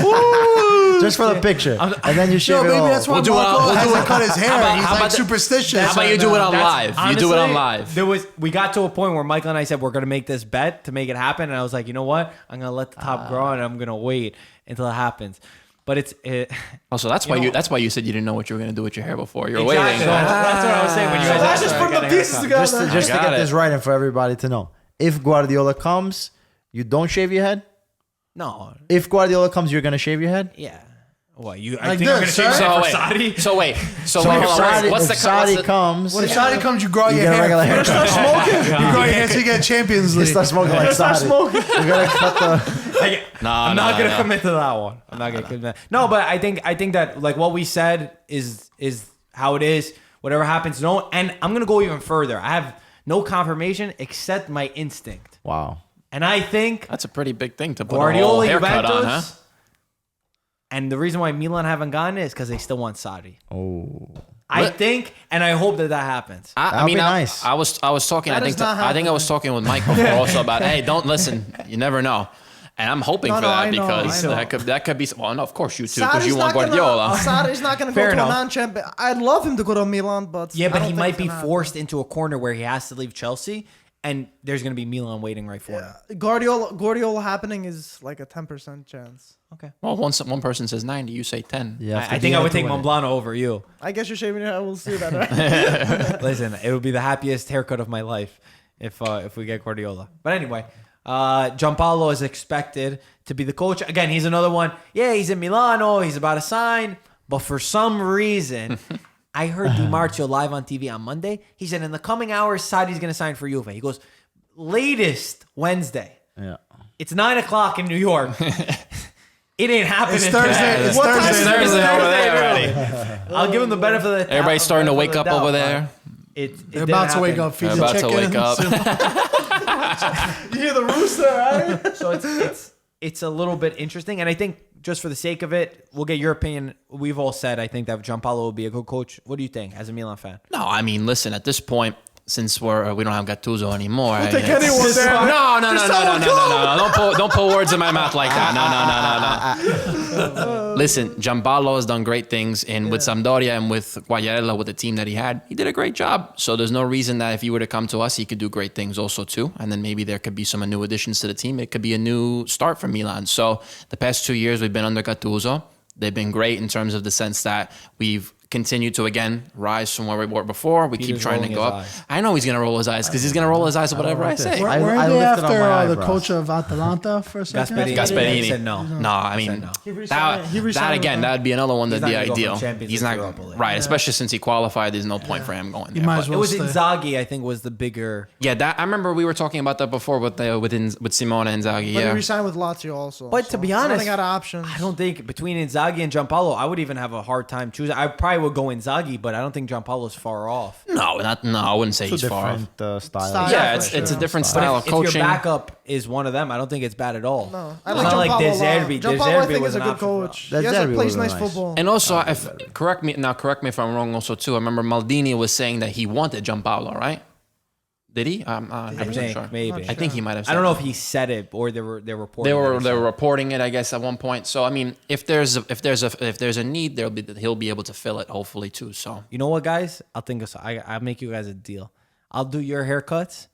Speaker 3: just for the picture, and then you
Speaker 6: No,
Speaker 3: shave it
Speaker 6: maybe
Speaker 3: all.
Speaker 6: that's why Marco hasn't cut his hair. He's
Speaker 1: how
Speaker 6: like
Speaker 1: about the-
Speaker 6: superstitious.
Speaker 1: How about you
Speaker 6: right
Speaker 1: do it
Speaker 6: now.
Speaker 1: on live? You do it on live.
Speaker 5: We got to a point where Michael and I said we're gonna make this bet to make it happen, and I was like, you know what? I'm gonna let the top grow, and I'm gonna wait until it happens. But it's
Speaker 1: Also, that's why you said you didn't know what you were gonna do with your hair before. You're
Speaker 5: exactly.
Speaker 1: waiting.
Speaker 5: That's what I was saying when you guys
Speaker 2: Let's
Speaker 5: asked
Speaker 2: just
Speaker 5: me, I
Speaker 2: put
Speaker 5: got
Speaker 2: the
Speaker 5: a
Speaker 2: pieces
Speaker 5: haircut.
Speaker 2: together.
Speaker 3: Just to
Speaker 1: got
Speaker 3: get
Speaker 1: it.
Speaker 3: this right and for everybody to know, if Guardiola comes, you don't shave your head.
Speaker 5: No.
Speaker 3: If Guardiola comes, you're gonna shave your head.
Speaker 5: Yeah. What you? I
Speaker 6: Like
Speaker 5: think I'm gonna
Speaker 6: this,
Speaker 5: change
Speaker 6: right?
Speaker 5: that
Speaker 1: So
Speaker 5: for
Speaker 1: wait,
Speaker 5: Saudi.
Speaker 1: so wait, so
Speaker 3: So
Speaker 1: wait,
Speaker 3: if
Speaker 1: hold on,
Speaker 3: Saudi,
Speaker 1: what's
Speaker 3: if
Speaker 1: the
Speaker 3: Saudi comes,
Speaker 6: When Saudi comes, you grow
Speaker 3: you
Speaker 6: your
Speaker 3: get a
Speaker 6: hair.
Speaker 3: regular haircut.
Speaker 6: You grow your hair so you get Champions
Speaker 3: You
Speaker 6: League.
Speaker 3: start smoking like
Speaker 2: Start
Speaker 3: Saudi.
Speaker 2: smoking.
Speaker 3: You gotta cut the.
Speaker 5: I'm not gonna commit to that one. I'm not gonna commit. No, but I think that like what we said is how it is. Whatever happens, no. And I'm gonna go even further. I have no confirmation except my instinct,
Speaker 3: Wow.
Speaker 5: and I think
Speaker 1: That's a pretty big thing to put a whole
Speaker 5: Guardiola,
Speaker 1: haircut
Speaker 5: Juventus.
Speaker 1: on, huh?
Speaker 5: And the reason why Milan haven't gotten it is because they still want Saudi.
Speaker 3: Oh.
Speaker 5: I think, and I hope that happens.
Speaker 1: I
Speaker 3: That'd
Speaker 1: mean,
Speaker 3: be nice.
Speaker 1: I was talking.
Speaker 2: That
Speaker 1: I think
Speaker 2: is not
Speaker 1: I think I was talking with Mike before also about. Hey, don't listen. You never know. And I'm hoping
Speaker 2: No,
Speaker 1: for
Speaker 2: no,
Speaker 1: that
Speaker 2: I know,
Speaker 1: because
Speaker 2: I know.
Speaker 1: that could be. Well, no, of course you too because
Speaker 2: Sarri's
Speaker 1: you want
Speaker 2: not
Speaker 1: Guardiola.
Speaker 2: Sarri's not going to go
Speaker 5: Fair
Speaker 2: to
Speaker 5: enough.
Speaker 2: a non-champion. I'd love him to go to Milan, but
Speaker 5: Yeah,
Speaker 2: I
Speaker 5: but
Speaker 2: don't
Speaker 5: he
Speaker 2: think
Speaker 5: might
Speaker 2: it's
Speaker 5: be
Speaker 2: gonna happen.
Speaker 5: forced into a corner where he has to leave Chelsea, and there's going to be Milan waiting right for him.
Speaker 2: Guardiola happening is like a 10% chance.
Speaker 5: Okay.
Speaker 1: Well, one person says 90, you say 10.
Speaker 3: You have to
Speaker 5: I
Speaker 3: be
Speaker 5: think
Speaker 3: in
Speaker 5: I
Speaker 3: it
Speaker 5: would
Speaker 3: to
Speaker 5: take
Speaker 3: win it.
Speaker 5: Monblano over you.
Speaker 2: I guess you're shaving your head. We'll see that. Right?
Speaker 5: Listen, it would be the happiest haircut of my life if we get Guardiola. But anyway, Gianpaolo is expected to be the coach. Again, he's another one. Yeah, he's in Milano. He's about to sign. But for some reason, I heard Di Marzio live on TV on Monday. He said in the coming hours, Sadi's going to sign for Juve. He goes, latest Wednesday.
Speaker 3: Yeah.
Speaker 5: It's 9 o'clock in New York. It ain't happening.
Speaker 6: It's Thursday. It's
Speaker 2: What time
Speaker 6: Thursday.
Speaker 2: is it?
Speaker 1: Thursday over there
Speaker 5: Thursday,
Speaker 1: already.
Speaker 5: I'll give him the benefit of the doubt.
Speaker 1: Everybody's starting to
Speaker 5: benefit
Speaker 1: wake
Speaker 5: of
Speaker 1: up
Speaker 5: the doubt,
Speaker 1: over
Speaker 5: but
Speaker 1: there.
Speaker 6: They're about to wake up, feed
Speaker 1: They're
Speaker 6: the
Speaker 1: about to
Speaker 6: chickens.
Speaker 1: wake up.
Speaker 2: You hear the rooster, right?
Speaker 5: So it's a little bit interesting, and I think just for the sake of it, we'll get your opinion. We've all said I think that Gianpaolo will be a good coach. What do you think as a Milan fan?
Speaker 1: No, I mean, listen. At this point, since we don't have Gattuso anymore,
Speaker 2: We'll take anyone there.
Speaker 1: No.
Speaker 2: Just tell him
Speaker 1: Don't put words in my mouth like that. No. Listen, Gianpaolo has done great things, and with Sampdoria and with Quagliarella, with the team that he had, he did a great job. So there's no reason that if he were to come to us, he could do great things also too. And then maybe there could be some new additions to the team. It could be a new start for Milan. So the past 2 years we've been under Gattuso. They've been great in terms of the sense that we've continued to again rise from where we were before. We keep
Speaker 5: Peter's
Speaker 1: trying to
Speaker 5: rolling
Speaker 1: go
Speaker 5: his
Speaker 1: up.
Speaker 5: eyes.
Speaker 1: I know he's gonna roll his eyes because he's gonna roll his eyes at whatever I say.
Speaker 3: I
Speaker 6: Weren't they
Speaker 3: lifted up
Speaker 6: after
Speaker 3: my
Speaker 6: the
Speaker 3: eyebrows.
Speaker 6: coach of Atalanta for a second?
Speaker 1: Gasperini.
Speaker 5: He said no.
Speaker 1: No, I mean
Speaker 5: no.
Speaker 2: He resigned- he
Speaker 1: that
Speaker 2: resigned
Speaker 1: again.
Speaker 2: with them.
Speaker 1: That'd be another one
Speaker 5: He's
Speaker 1: that'd be
Speaker 5: not gonna go
Speaker 1: ideal.
Speaker 5: from Champions
Speaker 1: He's
Speaker 5: League
Speaker 1: not
Speaker 5: to Europa League.
Speaker 1: right, especially since he qualified. There's no point for him going there.
Speaker 6: You might
Speaker 1: but-
Speaker 6: as
Speaker 5: It
Speaker 6: well
Speaker 5: was
Speaker 6: stay.
Speaker 5: Inzaghi, I think, was the bigger.
Speaker 1: Yeah, that I remember we were talking about that before with Simone Inzaghi.
Speaker 2: But he
Speaker 1: Yeah,
Speaker 2: resigned with Lazio also.
Speaker 5: But to be honest,
Speaker 2: I don't think I got options.
Speaker 5: I don't think between Inzaghi and Gianpaolo, I would even have a hard time choosing. I probably would go Inzaghi, but I don't think Gianpaolo's far off.
Speaker 1: no, I wouldn't say
Speaker 3: Two
Speaker 1: he's far off.
Speaker 3: different styles.
Speaker 2: Style.
Speaker 1: Yeah,
Speaker 2: for
Speaker 1: it's
Speaker 2: sure.
Speaker 1: a different
Speaker 5: But
Speaker 1: style
Speaker 5: if
Speaker 1: of coaching.
Speaker 5: your backup is one of them, I don't think it's bad at all.
Speaker 2: No, I
Speaker 5: It's
Speaker 2: like
Speaker 5: not like
Speaker 2: Gianpaolo
Speaker 5: De
Speaker 2: a lot.
Speaker 5: Zerbi. De
Speaker 2: Gianpaolo, I
Speaker 5: Zerbi
Speaker 2: think,
Speaker 5: was
Speaker 2: is a
Speaker 5: an
Speaker 2: good
Speaker 5: option for us.
Speaker 2: coach.
Speaker 3: De
Speaker 2: He has
Speaker 3: Zerbi
Speaker 2: plays
Speaker 3: was
Speaker 2: nice
Speaker 3: nice.
Speaker 2: football.
Speaker 1: And also, correct me if I'm wrong. Also, too, I remember Maldini was saying that he wanted Gianpaolo, right? Did he? I'm not
Speaker 5: I think
Speaker 1: sure.
Speaker 5: maybe.
Speaker 1: I think he might have. Said
Speaker 5: I don't know
Speaker 1: that.
Speaker 5: if he said it or they're reporting.
Speaker 1: They
Speaker 5: that
Speaker 1: were
Speaker 5: he said it.
Speaker 1: reporting it, I guess, at one point. So I mean, if there's a need, he'll be able to fill it, hopefully too. So
Speaker 5: You know what, guys? I'll make you guys a deal. I'll do your haircuts.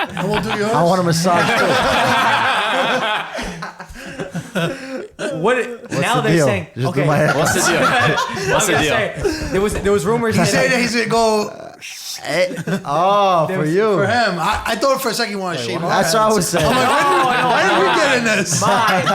Speaker 6: And we'll do yours.
Speaker 3: I want a massage too.
Speaker 5: Now
Speaker 3: the
Speaker 5: they're
Speaker 3: deal?
Speaker 5: saying
Speaker 3: Just do
Speaker 5: okay.
Speaker 3: my hair.
Speaker 1: what's the deal? What's the
Speaker 5: I was
Speaker 1: deal?
Speaker 5: gonna say, there was rumors.
Speaker 6: He said that he's gonna go
Speaker 3: Oh, for you.
Speaker 6: for him. I thought for a second you want to shave. our
Speaker 3: That's what I
Speaker 6: heads.
Speaker 3: was saying.
Speaker 6: I'm like, why did we get in this?
Speaker 5: Mine.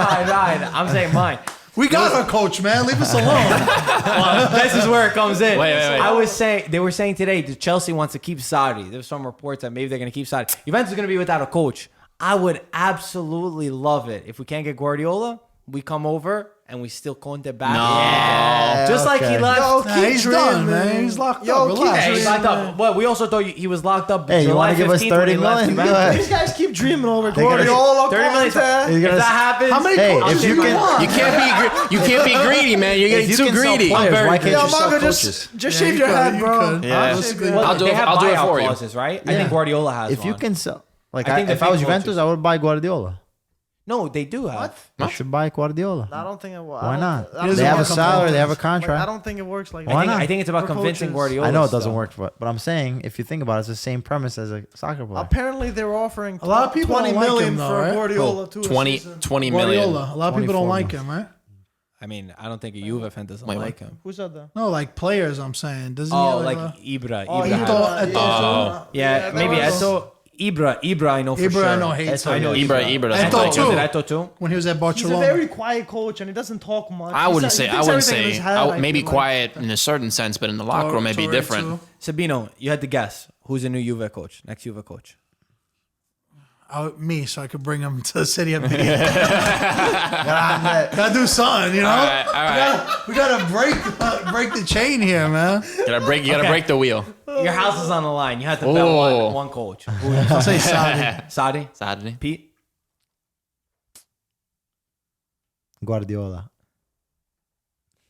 Speaker 5: I'm saying mine.
Speaker 6: We got our coach, man. Leave us alone.
Speaker 5: Well, this is where it comes in.
Speaker 1: Wait.
Speaker 5: They were saying today that Chelsea wants to keep Saudi. There's some reports that maybe they're going to keep Saudi. Juventus is going to be without a coach. I would absolutely love it if we can't get Guardiola. We come over and we still Conte back.
Speaker 1: No.
Speaker 5: Yeah. Just like he
Speaker 3: Okay.
Speaker 5: left.
Speaker 2: Yo,
Speaker 6: Nah,
Speaker 2: keep
Speaker 6: he's
Speaker 2: dreaming,
Speaker 6: done, man. He's locked
Speaker 2: Yo,
Speaker 6: up.
Speaker 2: keep
Speaker 6: Relax.
Speaker 5: Yeah, he's
Speaker 2: dreaming.
Speaker 5: locked up. Well, we also thought he was locked up.
Speaker 3: Hey, you
Speaker 5: July
Speaker 3: want to give us
Speaker 5: 15th when
Speaker 3: 30
Speaker 5: he left
Speaker 3: million? Go
Speaker 5: Juventus.
Speaker 3: ahead.
Speaker 2: These guys keep dreaming over
Speaker 3: They're gonna-
Speaker 2: Guardiola,
Speaker 5: 30 million.
Speaker 2: Conte.
Speaker 3: He's
Speaker 5: If
Speaker 3: gonna-
Speaker 5: that happens,
Speaker 6: How many
Speaker 3: Hey,
Speaker 6: coaches
Speaker 3: if
Speaker 6: do
Speaker 3: you
Speaker 6: you
Speaker 3: can-
Speaker 6: want?
Speaker 1: You can't be greedy, man. You're getting
Speaker 5: you
Speaker 1: too
Speaker 5: can sell
Speaker 1: greedy.
Speaker 5: players,
Speaker 3: Why can't
Speaker 2: Yo,
Speaker 3: you sell
Speaker 2: Marco,
Speaker 3: coaches?
Speaker 2: just
Speaker 6: Yeah,
Speaker 2: shave
Speaker 6: you
Speaker 2: your
Speaker 6: could,
Speaker 2: head,
Speaker 6: you
Speaker 2: bro.
Speaker 6: could.
Speaker 1: Yeah.
Speaker 6: That's
Speaker 2: good.
Speaker 6: good.
Speaker 5: Well,
Speaker 1: I'll do
Speaker 5: they
Speaker 1: it-
Speaker 5: have
Speaker 1: I'll do it
Speaker 5: buyout
Speaker 1: for you.
Speaker 5: clauses, right? I
Speaker 3: Yeah.
Speaker 5: think Guardiola has
Speaker 3: If
Speaker 5: one.
Speaker 3: you can sell, like,
Speaker 5: I think the
Speaker 3: if I
Speaker 5: big
Speaker 3: was Juventus,
Speaker 5: coaches-
Speaker 3: I would buy Guardiola.
Speaker 5: No, they do have.
Speaker 3: I should buy Guardiola.
Speaker 2: I don't think it will.
Speaker 3: Why not?
Speaker 2: I don't
Speaker 3: They have a
Speaker 2: think-
Speaker 3: salary. They have a
Speaker 2: like, I
Speaker 3: contract.
Speaker 2: don't think it works like
Speaker 3: Why
Speaker 2: that.
Speaker 3: not?
Speaker 5: I think it's about
Speaker 2: For
Speaker 5: convincing
Speaker 2: coaches.
Speaker 5: Guardiola.
Speaker 3: I know it doesn't
Speaker 5: though.
Speaker 3: work, but I'm saying if you think about it, it's the same premise as a soccer player.
Speaker 2: Apparently, they were offering
Speaker 6: A lot of people
Speaker 2: 20
Speaker 6: don't like
Speaker 2: million
Speaker 6: him, though,
Speaker 2: for
Speaker 6: right?
Speaker 2: Guardiola too.
Speaker 1: 20 million.
Speaker 6: Guardiola. A lot of people don't
Speaker 3: 24
Speaker 6: like him, right?
Speaker 5: I mean, I don't think a Juve fan doesn't
Speaker 1: Wait,
Speaker 5: like him.
Speaker 2: Who said that?
Speaker 6: No, like players. I'm saying. Doesn't
Speaker 5: Oh,
Speaker 6: he
Speaker 5: like
Speaker 6: have
Speaker 5: Ibra.
Speaker 2: Oh,
Speaker 5: Ibra.
Speaker 2: he
Speaker 5: has-
Speaker 2: thought-
Speaker 6: Eto'o.
Speaker 5: yeah,
Speaker 2: that
Speaker 5: maybe
Speaker 2: was-
Speaker 5: Eto. Ibra, I know for
Speaker 6: Ibra,
Speaker 5: sure.
Speaker 6: I know hates
Speaker 5: I know
Speaker 6: him.
Speaker 1: Ibra
Speaker 6: And
Speaker 1: doesn't
Speaker 6: Eto'o
Speaker 1: like
Speaker 6: too.
Speaker 1: it.
Speaker 5: Eto'o too.
Speaker 6: When he was at
Speaker 2: He's a
Speaker 6: Barcelona.
Speaker 2: very quiet coach and he doesn't talk much.
Speaker 1: I wouldn't
Speaker 2: He
Speaker 1: say.
Speaker 2: thinks
Speaker 1: I wouldn't
Speaker 2: everything in
Speaker 1: say.
Speaker 2: his head,
Speaker 1: Maybe
Speaker 2: like,
Speaker 1: quiet in a certain sense, but in the locker room, maybe
Speaker 6: Torre
Speaker 1: different.
Speaker 6: too.
Speaker 5: Sabino, you had to guess who's the new Juve coach, next Juve coach.
Speaker 6: Me, so I could bring him to the city of Gotta do something, you know?
Speaker 1: All right.
Speaker 6: We gotta break the chain here, man.
Speaker 1: You gotta break the wheel.
Speaker 5: Your house is on the line. You had to bet
Speaker 1: Oh.
Speaker 5: one coach.
Speaker 6: I'll say Saudi.
Speaker 5: Saudi?
Speaker 1: Saturday.
Speaker 5: Pete?
Speaker 3: Guardiola.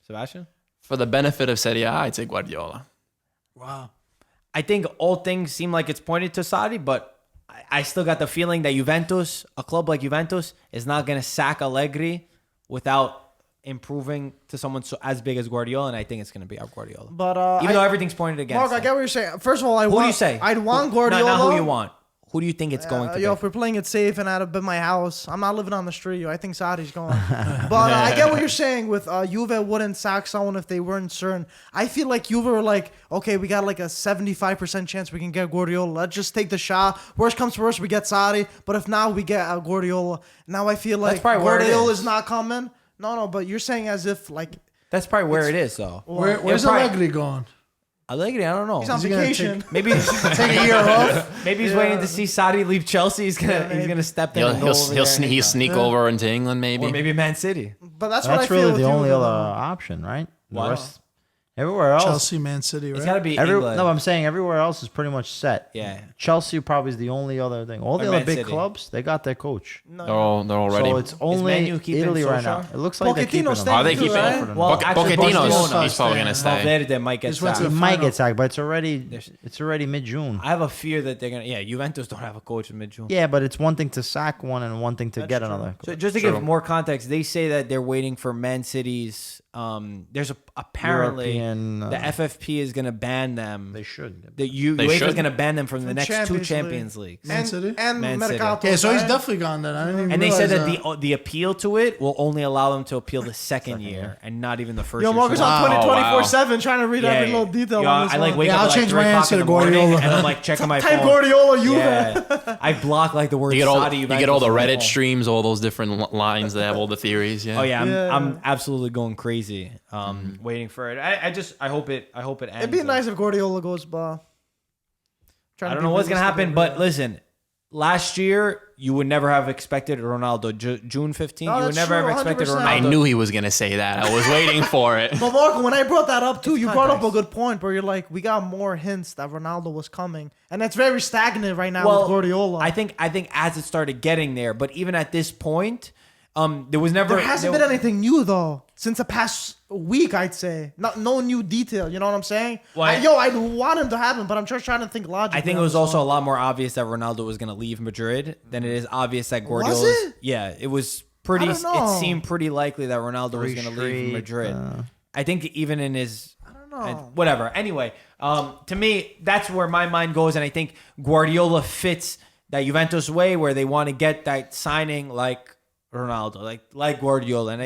Speaker 5: Sebastian?
Speaker 1: For the benefit of Serie A, I'd say Guardiola.
Speaker 6: Wow.
Speaker 5: I think all things seem like it's pointed to Saudi, but I still got the feeling that Juventus, a club like Juventus, is not going to sack Allegri without improving to someone as big as Guardiola, and I think it's going to be out Guardiola.
Speaker 2: But
Speaker 5: Even though everything's pointed against
Speaker 2: Mark, I
Speaker 5: him.
Speaker 2: get what you're saying. First of all,
Speaker 5: Who do you say?
Speaker 2: I'd want Guardiola.
Speaker 5: Not who you want. Who do you think it's going to be?
Speaker 2: Yo, if we're playing it safe and out of my house, I'm not living on the street. Yo, I think Saudi's going. But I get what you're saying with Juve wouldn't sack someone if they weren't certain. I feel like Juve were like, okay, we got like a 75% chance we can get Guardiola. Let's just take the shot. Worst comes to worst, we get Saudi. But if now we get Guardiola, now I feel like
Speaker 5: probably where it
Speaker 2: Guardiola
Speaker 5: is.
Speaker 2: is not coming. No, but you're saying as if like
Speaker 5: That's probably where it is, though.
Speaker 6: Where's
Speaker 5: probably-
Speaker 6: Allegri going?
Speaker 5: Allegri, I don't know.
Speaker 2: he's on
Speaker 6: Is he gonna
Speaker 2: vacation.
Speaker 5: Maybe
Speaker 6: Take a year off?
Speaker 5: maybe he's waiting to see Saudi leave Chelsea. He's gonna step in. and go over there and-
Speaker 1: He'll sneak over into England, maybe.
Speaker 5: or maybe Man City.
Speaker 2: But that's what I
Speaker 3: That's
Speaker 2: feel
Speaker 3: really
Speaker 2: with
Speaker 3: the only
Speaker 2: Juve,
Speaker 3: other
Speaker 2: though.
Speaker 3: option, right? The
Speaker 5: Wow.
Speaker 3: rest- everywhere else.
Speaker 6: Chelsea, Man City,
Speaker 5: It's got to
Speaker 6: right?
Speaker 5: be England.
Speaker 3: No, I'm saying everywhere else is pretty much set.
Speaker 5: Yeah.
Speaker 3: Chelsea probably is the only other thing. All the
Speaker 5: Or
Speaker 3: other
Speaker 5: Man
Speaker 3: big
Speaker 5: City.
Speaker 3: clubs, they got their coach.
Speaker 1: They're all ready.
Speaker 3: So it's only
Speaker 5: Man U keeping
Speaker 3: Italy right now.
Speaker 5: Solskjaer?
Speaker 3: It looks like they're keeping
Speaker 2: Pochettino's
Speaker 3: him.
Speaker 2: staying
Speaker 1: Are they
Speaker 2: too,
Speaker 1: keeping
Speaker 2: right?
Speaker 1: him?
Speaker 5: Well, actually,
Speaker 1: Pochettino's
Speaker 6: Barcelona's
Speaker 1: he's probably
Speaker 6: staying.
Speaker 1: gonna stay.
Speaker 5: Valverde might get
Speaker 6: Just went to
Speaker 3: He
Speaker 5: sacked.
Speaker 6: the
Speaker 3: might
Speaker 6: final.
Speaker 3: get sacked, but it's already mid-June.
Speaker 5: I have a fear that they're gonna. Yeah, Juventus don't have a coach in mid-June.
Speaker 3: Yeah, but it's one thing to sack one and one thing to get another.
Speaker 5: So just to give more context, they say that they're waiting for Man City's. There's apparently
Speaker 3: European,
Speaker 5: the FFP is gonna ban them.
Speaker 3: They should.
Speaker 5: The
Speaker 1: They
Speaker 5: UEFA is
Speaker 1: should.
Speaker 5: gonna ban them from the next two
Speaker 2: Champions
Speaker 5: Champions Leagues.
Speaker 6: Man City?
Speaker 2: And
Speaker 5: Man City.
Speaker 2: Mercato.
Speaker 6: Yeah, so he's
Speaker 2: right?
Speaker 6: definitely gone then. I didn't even
Speaker 5: And they said that
Speaker 6: realize
Speaker 5: the appeal to it will only allow them to appeal the second year and not even the first
Speaker 2: Yo,
Speaker 5: year.
Speaker 2: Marcus
Speaker 5: So-
Speaker 2: on
Speaker 1: Wow.
Speaker 2: 24/7 trying to read every little detail
Speaker 5: Yo,
Speaker 2: on this
Speaker 5: I like
Speaker 2: one.
Speaker 5: wake
Speaker 6: Yeah,
Speaker 5: up
Speaker 6: I'll
Speaker 5: at like
Speaker 6: change
Speaker 5: 3
Speaker 6: my
Speaker 5: o'clock
Speaker 6: answer
Speaker 5: in
Speaker 6: to
Speaker 5: the morning,
Speaker 6: Guardiola.
Speaker 5: and I'm like checking my
Speaker 2: Type
Speaker 5: phone.
Speaker 2: Guardiola, Juve.
Speaker 5: Yeah, I block like the word
Speaker 1: You get all
Speaker 5: Saudi.
Speaker 1: you
Speaker 5: Juventus
Speaker 1: get all the
Speaker 5: on my
Speaker 1: Reddit
Speaker 5: phone.
Speaker 1: streams, all those different lines that have all the theories. Yeah.
Speaker 5: Oh yeah,
Speaker 2: Yeah.
Speaker 5: I'm absolutely going crazy, waiting for it. I hope it ends.
Speaker 2: It'd be nice if Guardiola goes, but
Speaker 5: I don't know what's gonna happen, but listen, last year you would never have expected Ronaldo. June 15th,
Speaker 2: No,
Speaker 5: you would
Speaker 2: that's
Speaker 5: never have
Speaker 2: true,
Speaker 5: expected
Speaker 2: 100%.
Speaker 5: Ronaldo.
Speaker 1: I knew he was gonna say that. I was waiting for it.
Speaker 2: But Marco, when I brought that up too,
Speaker 5: It's
Speaker 2: you brought up a
Speaker 5: context.
Speaker 2: good point where you're like, we got more hints that Ronaldo was coming, and that's very stagnant right now with Guardiola.
Speaker 5: I think as it started getting there, but even at this point, there was never
Speaker 2: there hasn't been anything new though since the past week. I'd say no new detail. You know what I'm saying?
Speaker 5: Why-
Speaker 2: I'd want him to happen, but I'm just trying to think logically.
Speaker 5: I think it
Speaker 2: on
Speaker 5: was
Speaker 2: this
Speaker 5: also a
Speaker 2: one.
Speaker 5: lot more obvious that Ronaldo was going to leave Madrid than it is obvious that Guardiola.
Speaker 2: it?
Speaker 5: Yeah, it was pretty.
Speaker 2: I don't know.
Speaker 5: It seemed pretty likely that Ronaldo was going to leave Madrid. I think even in his. I
Speaker 2: don't know.
Speaker 5: Whatever. Anyway, to me, that's where my mind goes, and I think Guardiola fits that Juventus way where they want to get that signing like Ronaldo, like Guardiola, and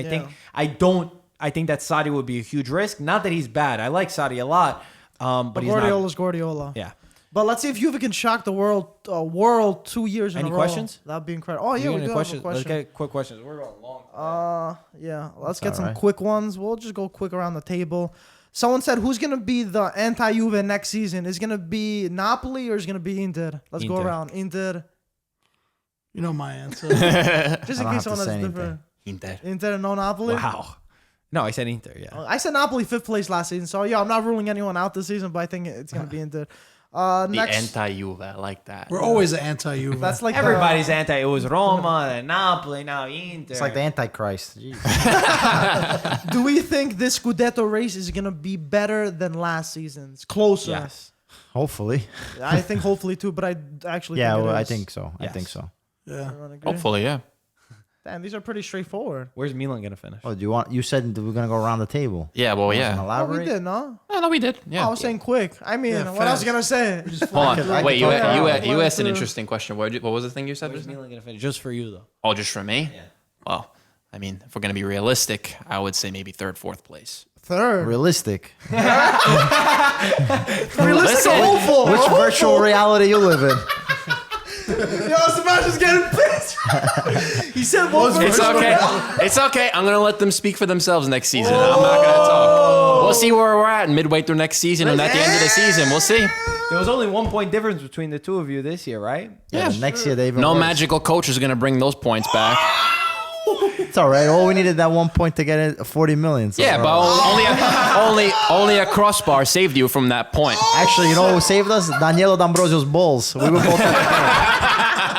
Speaker 5: I think that Saudi would be a huge risk. Not that he's bad. I like Saudi a lot, but he's
Speaker 2: Guardiola's Guardiola.
Speaker 5: not. Yeah.
Speaker 2: But let's see if Juve can shock the world 2 years in
Speaker 5: Any
Speaker 2: a row.
Speaker 5: questions?
Speaker 2: That'd be incredible. Oh yeah, we do have a
Speaker 5: questions.
Speaker 2: question.
Speaker 5: Let's get quick questions. We're going long.
Speaker 2: Yeah, let's get some
Speaker 3: alright.
Speaker 2: quick ones. We'll just go quick around the table. Someone said, who's going to be the anti-Juve next season? Is it going to be Napoli or is it going to be Inter? Let's go
Speaker 5: Inter.
Speaker 2: around. Inter.
Speaker 6: You know my answer.
Speaker 2: Just in
Speaker 3: I don't
Speaker 2: case
Speaker 3: have to
Speaker 2: someone
Speaker 3: say
Speaker 2: has different.
Speaker 1: Inter.
Speaker 2: Inter, no Napoli?
Speaker 5: Wow. No, I said Inter. Yeah.
Speaker 2: I said Napoli 5th place last season. So, yeah, I'm not ruling anyone out this season, but I think it's going to be Inter.
Speaker 1: The
Speaker 2: Next,
Speaker 1: anti-Juve, I like that.
Speaker 6: We're always an anti-Juve.
Speaker 2: that's like
Speaker 5: Everybody's anti. It was Roma, then Napoli, now Inter.
Speaker 3: It's like the Antichrist. Jeez.
Speaker 2: Do we think this Scudetto race is going to be better than last season's? Closer.
Speaker 5: Yes.
Speaker 3: Hopefully.
Speaker 2: I think hopefully too, but I actually
Speaker 3: Yeah,
Speaker 2: think it
Speaker 3: well, I
Speaker 2: is.
Speaker 3: think so. I
Speaker 5: Yes.
Speaker 3: think so.
Speaker 6: yeah.
Speaker 2: Everyone agree?
Speaker 1: Hopefully, yeah.
Speaker 2: Damn, these are pretty straightforward.
Speaker 5: Where's Milan gonna finish?
Speaker 3: Oh, do you want? You said that we're gonna go around the table.
Speaker 1: Yeah, well,
Speaker 3: Want to
Speaker 1: yeah.
Speaker 2: Oh,
Speaker 3: Elaborate?
Speaker 2: we did, no?
Speaker 1: Oh, no, we did. Yeah.
Speaker 2: I was saying quick. I mean,
Speaker 6: Yeah,
Speaker 2: what else you
Speaker 6: fast.
Speaker 2: gonna say?
Speaker 1: Hold
Speaker 3: I
Speaker 1: on.
Speaker 3: could
Speaker 1: Wait, you
Speaker 3: talk around.
Speaker 1: asked an
Speaker 2: One, two.
Speaker 1: interesting question. What was the thing you said?
Speaker 5: Where's Milan gonna finish? Just for you though.
Speaker 1: Oh, just for me?
Speaker 5: Yeah.
Speaker 1: Well, I mean, if we're going to be realistic, I would say maybe third, fourth place.
Speaker 2: Third.
Speaker 3: Realistic.
Speaker 2: Realistic
Speaker 1: Listen.
Speaker 2: or hopeful?
Speaker 3: Which
Speaker 2: Hopeful.
Speaker 3: virtual reality you live in?
Speaker 2: Yo, Sebastian's getting pissed. He said,
Speaker 1: It's okay. It's okay. I'm gonna let them speak for themselves next season. I'm not gonna talk. We'll see where we're at midway through next season, and at the end of the season, we'll see.
Speaker 5: There was only 1 point difference between the two of you this year, right?
Speaker 3: Yeah, next year they even
Speaker 1: No
Speaker 3: worse.
Speaker 1: magical coach is gonna bring those points back.
Speaker 3: It's all right. All we needed that 1 point to get it 40 million. So
Speaker 1: Yeah, but only a crossbar saved you from that point.
Speaker 3: actually, you know who saved us? Danielo D'Ambrosio's balls. We were both at the game.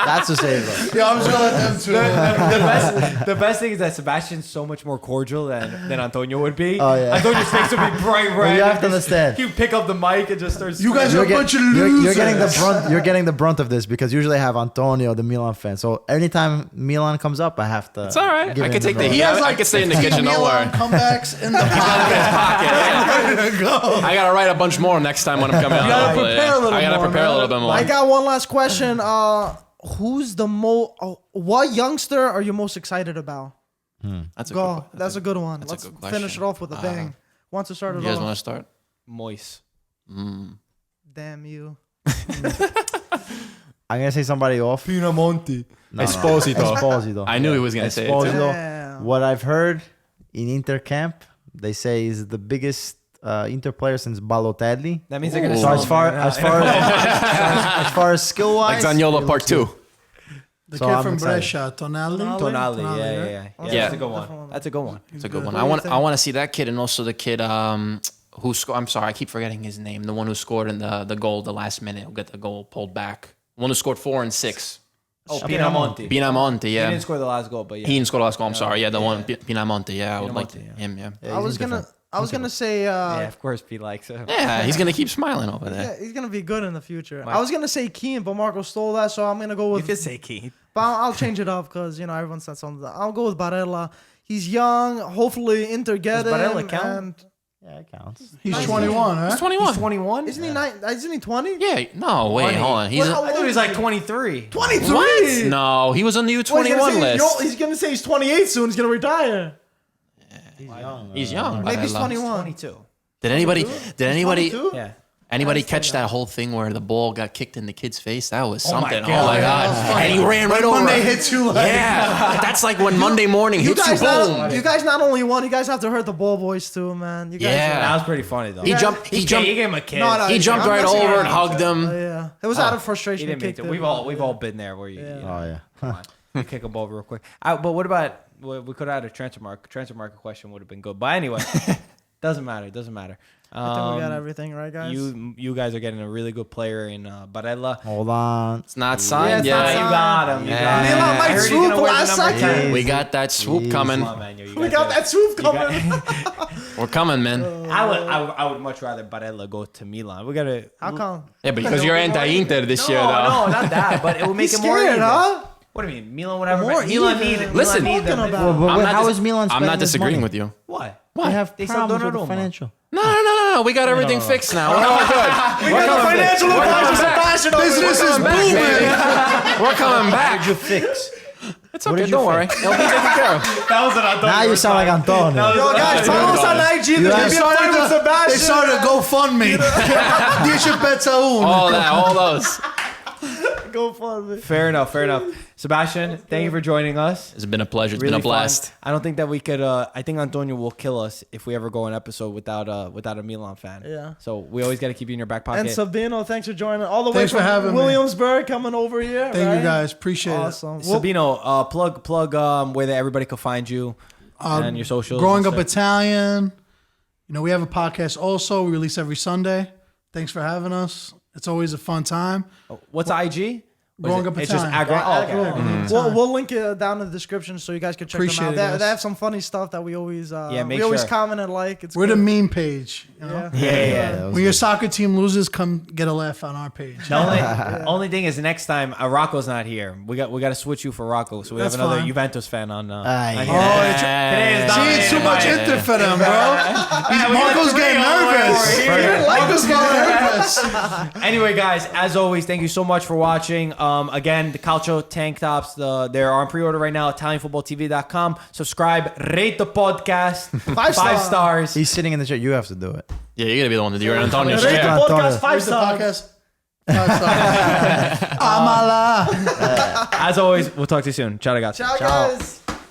Speaker 3: That's who saved us.
Speaker 6: Yeah, I'm just gonna let them too.
Speaker 5: The best thing is that Sebastian's so much more cordial than Antonio would be.
Speaker 3: Oh, yeah.
Speaker 5: Antonio's face would be bright red.
Speaker 3: you have to understand.
Speaker 5: You pick up the mic and just starts.
Speaker 6: You guys are a bunch of losers.
Speaker 3: You're getting the brunt. You're getting the brunt of this because usually I have Antonio, the Milan fan. So anytime Milan comes up, I have to.
Speaker 1: It's all right.
Speaker 3: give
Speaker 1: I
Speaker 3: him
Speaker 1: can take the
Speaker 3: brunt.
Speaker 1: heat. I can stay in the kitchen. Don't worry.
Speaker 6: Comebacks in the pocket. Ready to go.
Speaker 1: I gotta write a bunch more next time when I'm coming out.
Speaker 2: gotta
Speaker 1: Hopefully,
Speaker 2: prepare a little
Speaker 1: I gotta
Speaker 2: more,
Speaker 1: prepare
Speaker 2: man.
Speaker 1: a little bit more.
Speaker 2: I got one last question. Who's the what youngster are you most excited about?
Speaker 1: That's a
Speaker 2: Go.
Speaker 1: good,
Speaker 2: That's a good one.
Speaker 1: that's a
Speaker 2: Let's
Speaker 1: good question.
Speaker 2: finish it off with a bang. Wants to start it
Speaker 1: You guys
Speaker 2: off?
Speaker 1: want to start?
Speaker 5: Moist.
Speaker 2: Damn you.
Speaker 3: I'm gonna say somebody off.
Speaker 5: Pinamonti.
Speaker 3: No,
Speaker 1: Esposito.
Speaker 3: Esposito.
Speaker 1: I knew he was gonna say it. Too.
Speaker 3: Esposito.
Speaker 2: Damn.
Speaker 3: What I've heard in Inter camp, they say is the biggest Inter player since Balotelli.
Speaker 5: That means they're gonna.
Speaker 1: Ooh.
Speaker 3: So
Speaker 5: sell
Speaker 3: as far as skill
Speaker 1: Like
Speaker 3: wise,
Speaker 1: Zaniolo Part 2.
Speaker 6: The
Speaker 3: So
Speaker 6: kid
Speaker 3: I'm
Speaker 6: from
Speaker 3: excited.
Speaker 6: Brescia, Tonali.
Speaker 5: Tonali. Yeah.
Speaker 2: right?
Speaker 5: That's a good one. That's a good one.
Speaker 1: It's a good one.
Speaker 2: What
Speaker 1: I
Speaker 2: do you
Speaker 1: want.
Speaker 2: think?
Speaker 1: I want to see that kid and also the kid who scored. I'm sorry, I keep forgetting his name. The one who scored in the goal the last minute, who got the goal pulled back. One who scored 4 and 6.
Speaker 5: Oh, Pinamonti.
Speaker 1: Pinamonti.
Speaker 5: He
Speaker 1: Yeah.
Speaker 5: didn't score the last goal, but yeah.
Speaker 1: He didn't score the last goal. I'm sorry. Yeah, the one Pinamonti. Yeah, I would like
Speaker 5: Pinamonti,
Speaker 1: him. Yeah.
Speaker 3: Yeah,
Speaker 2: I was
Speaker 3: he's Inter
Speaker 2: gonna.
Speaker 3: fan.
Speaker 2: I was gonna say.
Speaker 5: Yeah, of course, Pete likes him.
Speaker 1: Yeah, he's gonna keep smiling over there.
Speaker 2: Yeah, he's gonna be good in the future.
Speaker 5: Mike.
Speaker 2: I was gonna say Keane, but Marco stole that, so I'm gonna go with.
Speaker 5: You could say Keith.
Speaker 2: But I'll change it up because everyone said something. I'll go with Barella. He's young. Hopefully, Inter get
Speaker 5: Does Barella
Speaker 2: him.
Speaker 5: count?
Speaker 2: And
Speaker 3: Yeah, it counts.
Speaker 6: He's 21, right?
Speaker 1: He's 21.
Speaker 5: He's 21.
Speaker 2: isn't he 20?
Speaker 1: Yeah. No, wait,
Speaker 5: 20.
Speaker 1: hold on. He's
Speaker 2: Well,
Speaker 5: I thought he was like 23.
Speaker 2: 23.
Speaker 1: what? No, he was on the U21 list.
Speaker 2: He's gonna say he's 28 soon. He's gonna retire.
Speaker 3: He's young.
Speaker 1: He's young.
Speaker 2: Maybe he's
Speaker 1: Barella.
Speaker 2: 21.
Speaker 5: 22.
Speaker 1: Did anybody
Speaker 2: 22?
Speaker 5: Yeah.
Speaker 1: Anybody catch that whole thing where the ball got kicked in the kid's face? That was
Speaker 5: my
Speaker 1: something. Oh
Speaker 5: God.
Speaker 1: my god! And he ran right over.
Speaker 6: Monday hits you like.
Speaker 1: Yeah, that's like when Monday morning
Speaker 2: You
Speaker 1: hits you.
Speaker 2: guys,
Speaker 1: Boom.
Speaker 2: you guys not only won, you guys have to hurt the ball boys too, man. You guys
Speaker 1: Yeah.
Speaker 5: That was pretty funny though.
Speaker 1: He jumped. He jumped.
Speaker 5: He gave him a kiss.
Speaker 2: No, no,
Speaker 1: He jumped
Speaker 2: I'm
Speaker 1: right
Speaker 2: not saying
Speaker 1: over and
Speaker 2: anything.
Speaker 1: hugged him.
Speaker 2: Yeah, it was out of
Speaker 5: He
Speaker 2: frustration.
Speaker 5: didn't
Speaker 2: He
Speaker 5: mean
Speaker 2: kicked
Speaker 5: to.
Speaker 2: him.
Speaker 5: We've all been there where you.
Speaker 2: Yeah.
Speaker 3: Oh yeah.
Speaker 5: You kick a ball real quick. But what about we could have had a transfer market question would have been good. But anyway, doesn't matter.
Speaker 2: I think we got everything right, guys.
Speaker 5: You guys are getting a really good player in Barella.
Speaker 3: Hold on.
Speaker 1: It's not signed
Speaker 2: it's not
Speaker 1: yet.
Speaker 2: signed.
Speaker 5: You got him.
Speaker 1: Yeah.
Speaker 2: Milan
Speaker 5: I
Speaker 2: might
Speaker 5: heard he's
Speaker 2: swoop
Speaker 5: gonna wear the
Speaker 2: last
Speaker 5: number
Speaker 2: second.
Speaker 5: 10.
Speaker 1: We got that swoop
Speaker 3: Jeez.
Speaker 1: coming.
Speaker 5: Come on, man, you
Speaker 2: We
Speaker 5: guys
Speaker 2: got that swoop
Speaker 5: you
Speaker 2: coming.
Speaker 1: We're coming, man.
Speaker 5: I would much rather Barella go to Milan. We gotta.
Speaker 2: How come?
Speaker 1: Yeah, because you're anti-Inter this year, though.
Speaker 5: No, not that. But it would make
Speaker 2: He's
Speaker 5: it more
Speaker 2: scared,
Speaker 5: even.
Speaker 2: huh?
Speaker 5: What do you mean, Milan? Whatever.
Speaker 2: More
Speaker 5: Milan
Speaker 2: even.
Speaker 5: need it.
Speaker 1: Listen.
Speaker 5: Milan need them.
Speaker 2: Talking about-
Speaker 3: But
Speaker 1: I'm not
Speaker 3: how
Speaker 1: dis-
Speaker 3: is Milan
Speaker 1: I'm
Speaker 3: spending
Speaker 1: not
Speaker 3: this
Speaker 1: disagreeing
Speaker 3: money?
Speaker 1: with you.
Speaker 5: What?
Speaker 3: They have
Speaker 5: They said
Speaker 3: problems with the
Speaker 5: Donnarumma.
Speaker 3: financial.
Speaker 1: No. We got everything fixed now. We're coming good.
Speaker 2: We got the financial advisor Sebastian over
Speaker 6: Business
Speaker 2: there.
Speaker 6: is booming.
Speaker 1: We're coming back.
Speaker 3: You fix.
Speaker 1: It's
Speaker 3: What
Speaker 1: okay.
Speaker 3: did you
Speaker 1: Don't worry.
Speaker 3: fix?
Speaker 1: It'll be taken care of.
Speaker 5: That was an Antonio.
Speaker 3: Now you sound like Antonio.
Speaker 2: Yo, guys, follow us on IG. There's gonna be a fight with
Speaker 6: They
Speaker 2: Sebastian.
Speaker 6: started a GoFundMe. 10 pezza uno.
Speaker 1: All those.
Speaker 2: Go fund me.
Speaker 5: Fair enough. Sebastian, thank you for joining us.
Speaker 1: It's been a pleasure. It's
Speaker 5: Really
Speaker 1: been a
Speaker 5: fun.
Speaker 1: blast.
Speaker 5: I don't think that we could. I think Antonio will kill us if we ever go an episode without a Milan fan.
Speaker 2: Yeah.
Speaker 5: So we always got to keep you in your back pocket.
Speaker 2: And Sabino, thanks for joining. All the
Speaker 6: Thanks
Speaker 2: way
Speaker 6: for having
Speaker 2: from
Speaker 6: me.
Speaker 2: Williamsburg coming over here.
Speaker 6: Thank
Speaker 2: right?
Speaker 6: you guys. Appreciate
Speaker 2: Awesome. Well,
Speaker 5: Sabino, plug where that everybody can find you and your socials.
Speaker 6: Growing
Speaker 5: and
Speaker 6: Up
Speaker 5: stuff.
Speaker 6: Italian. We have a podcast also. We release every Sunday. Thanks for having us. It's always a fun time.
Speaker 5: What's IG? Or is
Speaker 6: Growing
Speaker 5: it-
Speaker 6: Up
Speaker 5: It's just
Speaker 6: Italian.
Speaker 5: agro. Oh, okay.
Speaker 6: Growing Up
Speaker 2: We'll link it down in the description so you guys can check
Speaker 6: Appreciate
Speaker 2: them
Speaker 6: it,
Speaker 2: out.
Speaker 6: guys.
Speaker 2: They have some funny stuff that we always
Speaker 5: make
Speaker 2: we always
Speaker 5: sure.
Speaker 2: comment and like. It's
Speaker 6: We're the
Speaker 2: good.
Speaker 6: meme page. You know?
Speaker 2: Yeah.
Speaker 5: Yeah.
Speaker 6: When your soccer team loses, come get a laugh on our page.
Speaker 5: The only thing is next time Rocco's not here. We got to switch you for Rocco. So we
Speaker 6: That's
Speaker 5: have another
Speaker 6: fine.
Speaker 5: Juventus fan on.
Speaker 3: Aye.
Speaker 5: on
Speaker 3: Oh,
Speaker 5: here.
Speaker 6: it's-
Speaker 5: Today is
Speaker 6: See, it's too much Inter for them, bro. Marco's getting nervous. Marco's getting nervous.
Speaker 5: Anyway, guys, as always, thank you so much for watching. Again, the Calcio tank tops, they're on pre-order right now at ItalianFootballTV.com. Subscribe, rate the podcast. Five stars.
Speaker 3: He's sitting in the chair. You have to do it.
Speaker 1: Yeah, you're gonna be the one to do it. Antonio's
Speaker 2: Rate the
Speaker 1: chair.
Speaker 2: podcast
Speaker 3: Antonio.
Speaker 2: 5
Speaker 6: Here's the
Speaker 2: stars.
Speaker 6: podcast. Amala.
Speaker 5: As always, we'll talk to you soon. Ciao, ragazzi.
Speaker 2: Ciao, guys.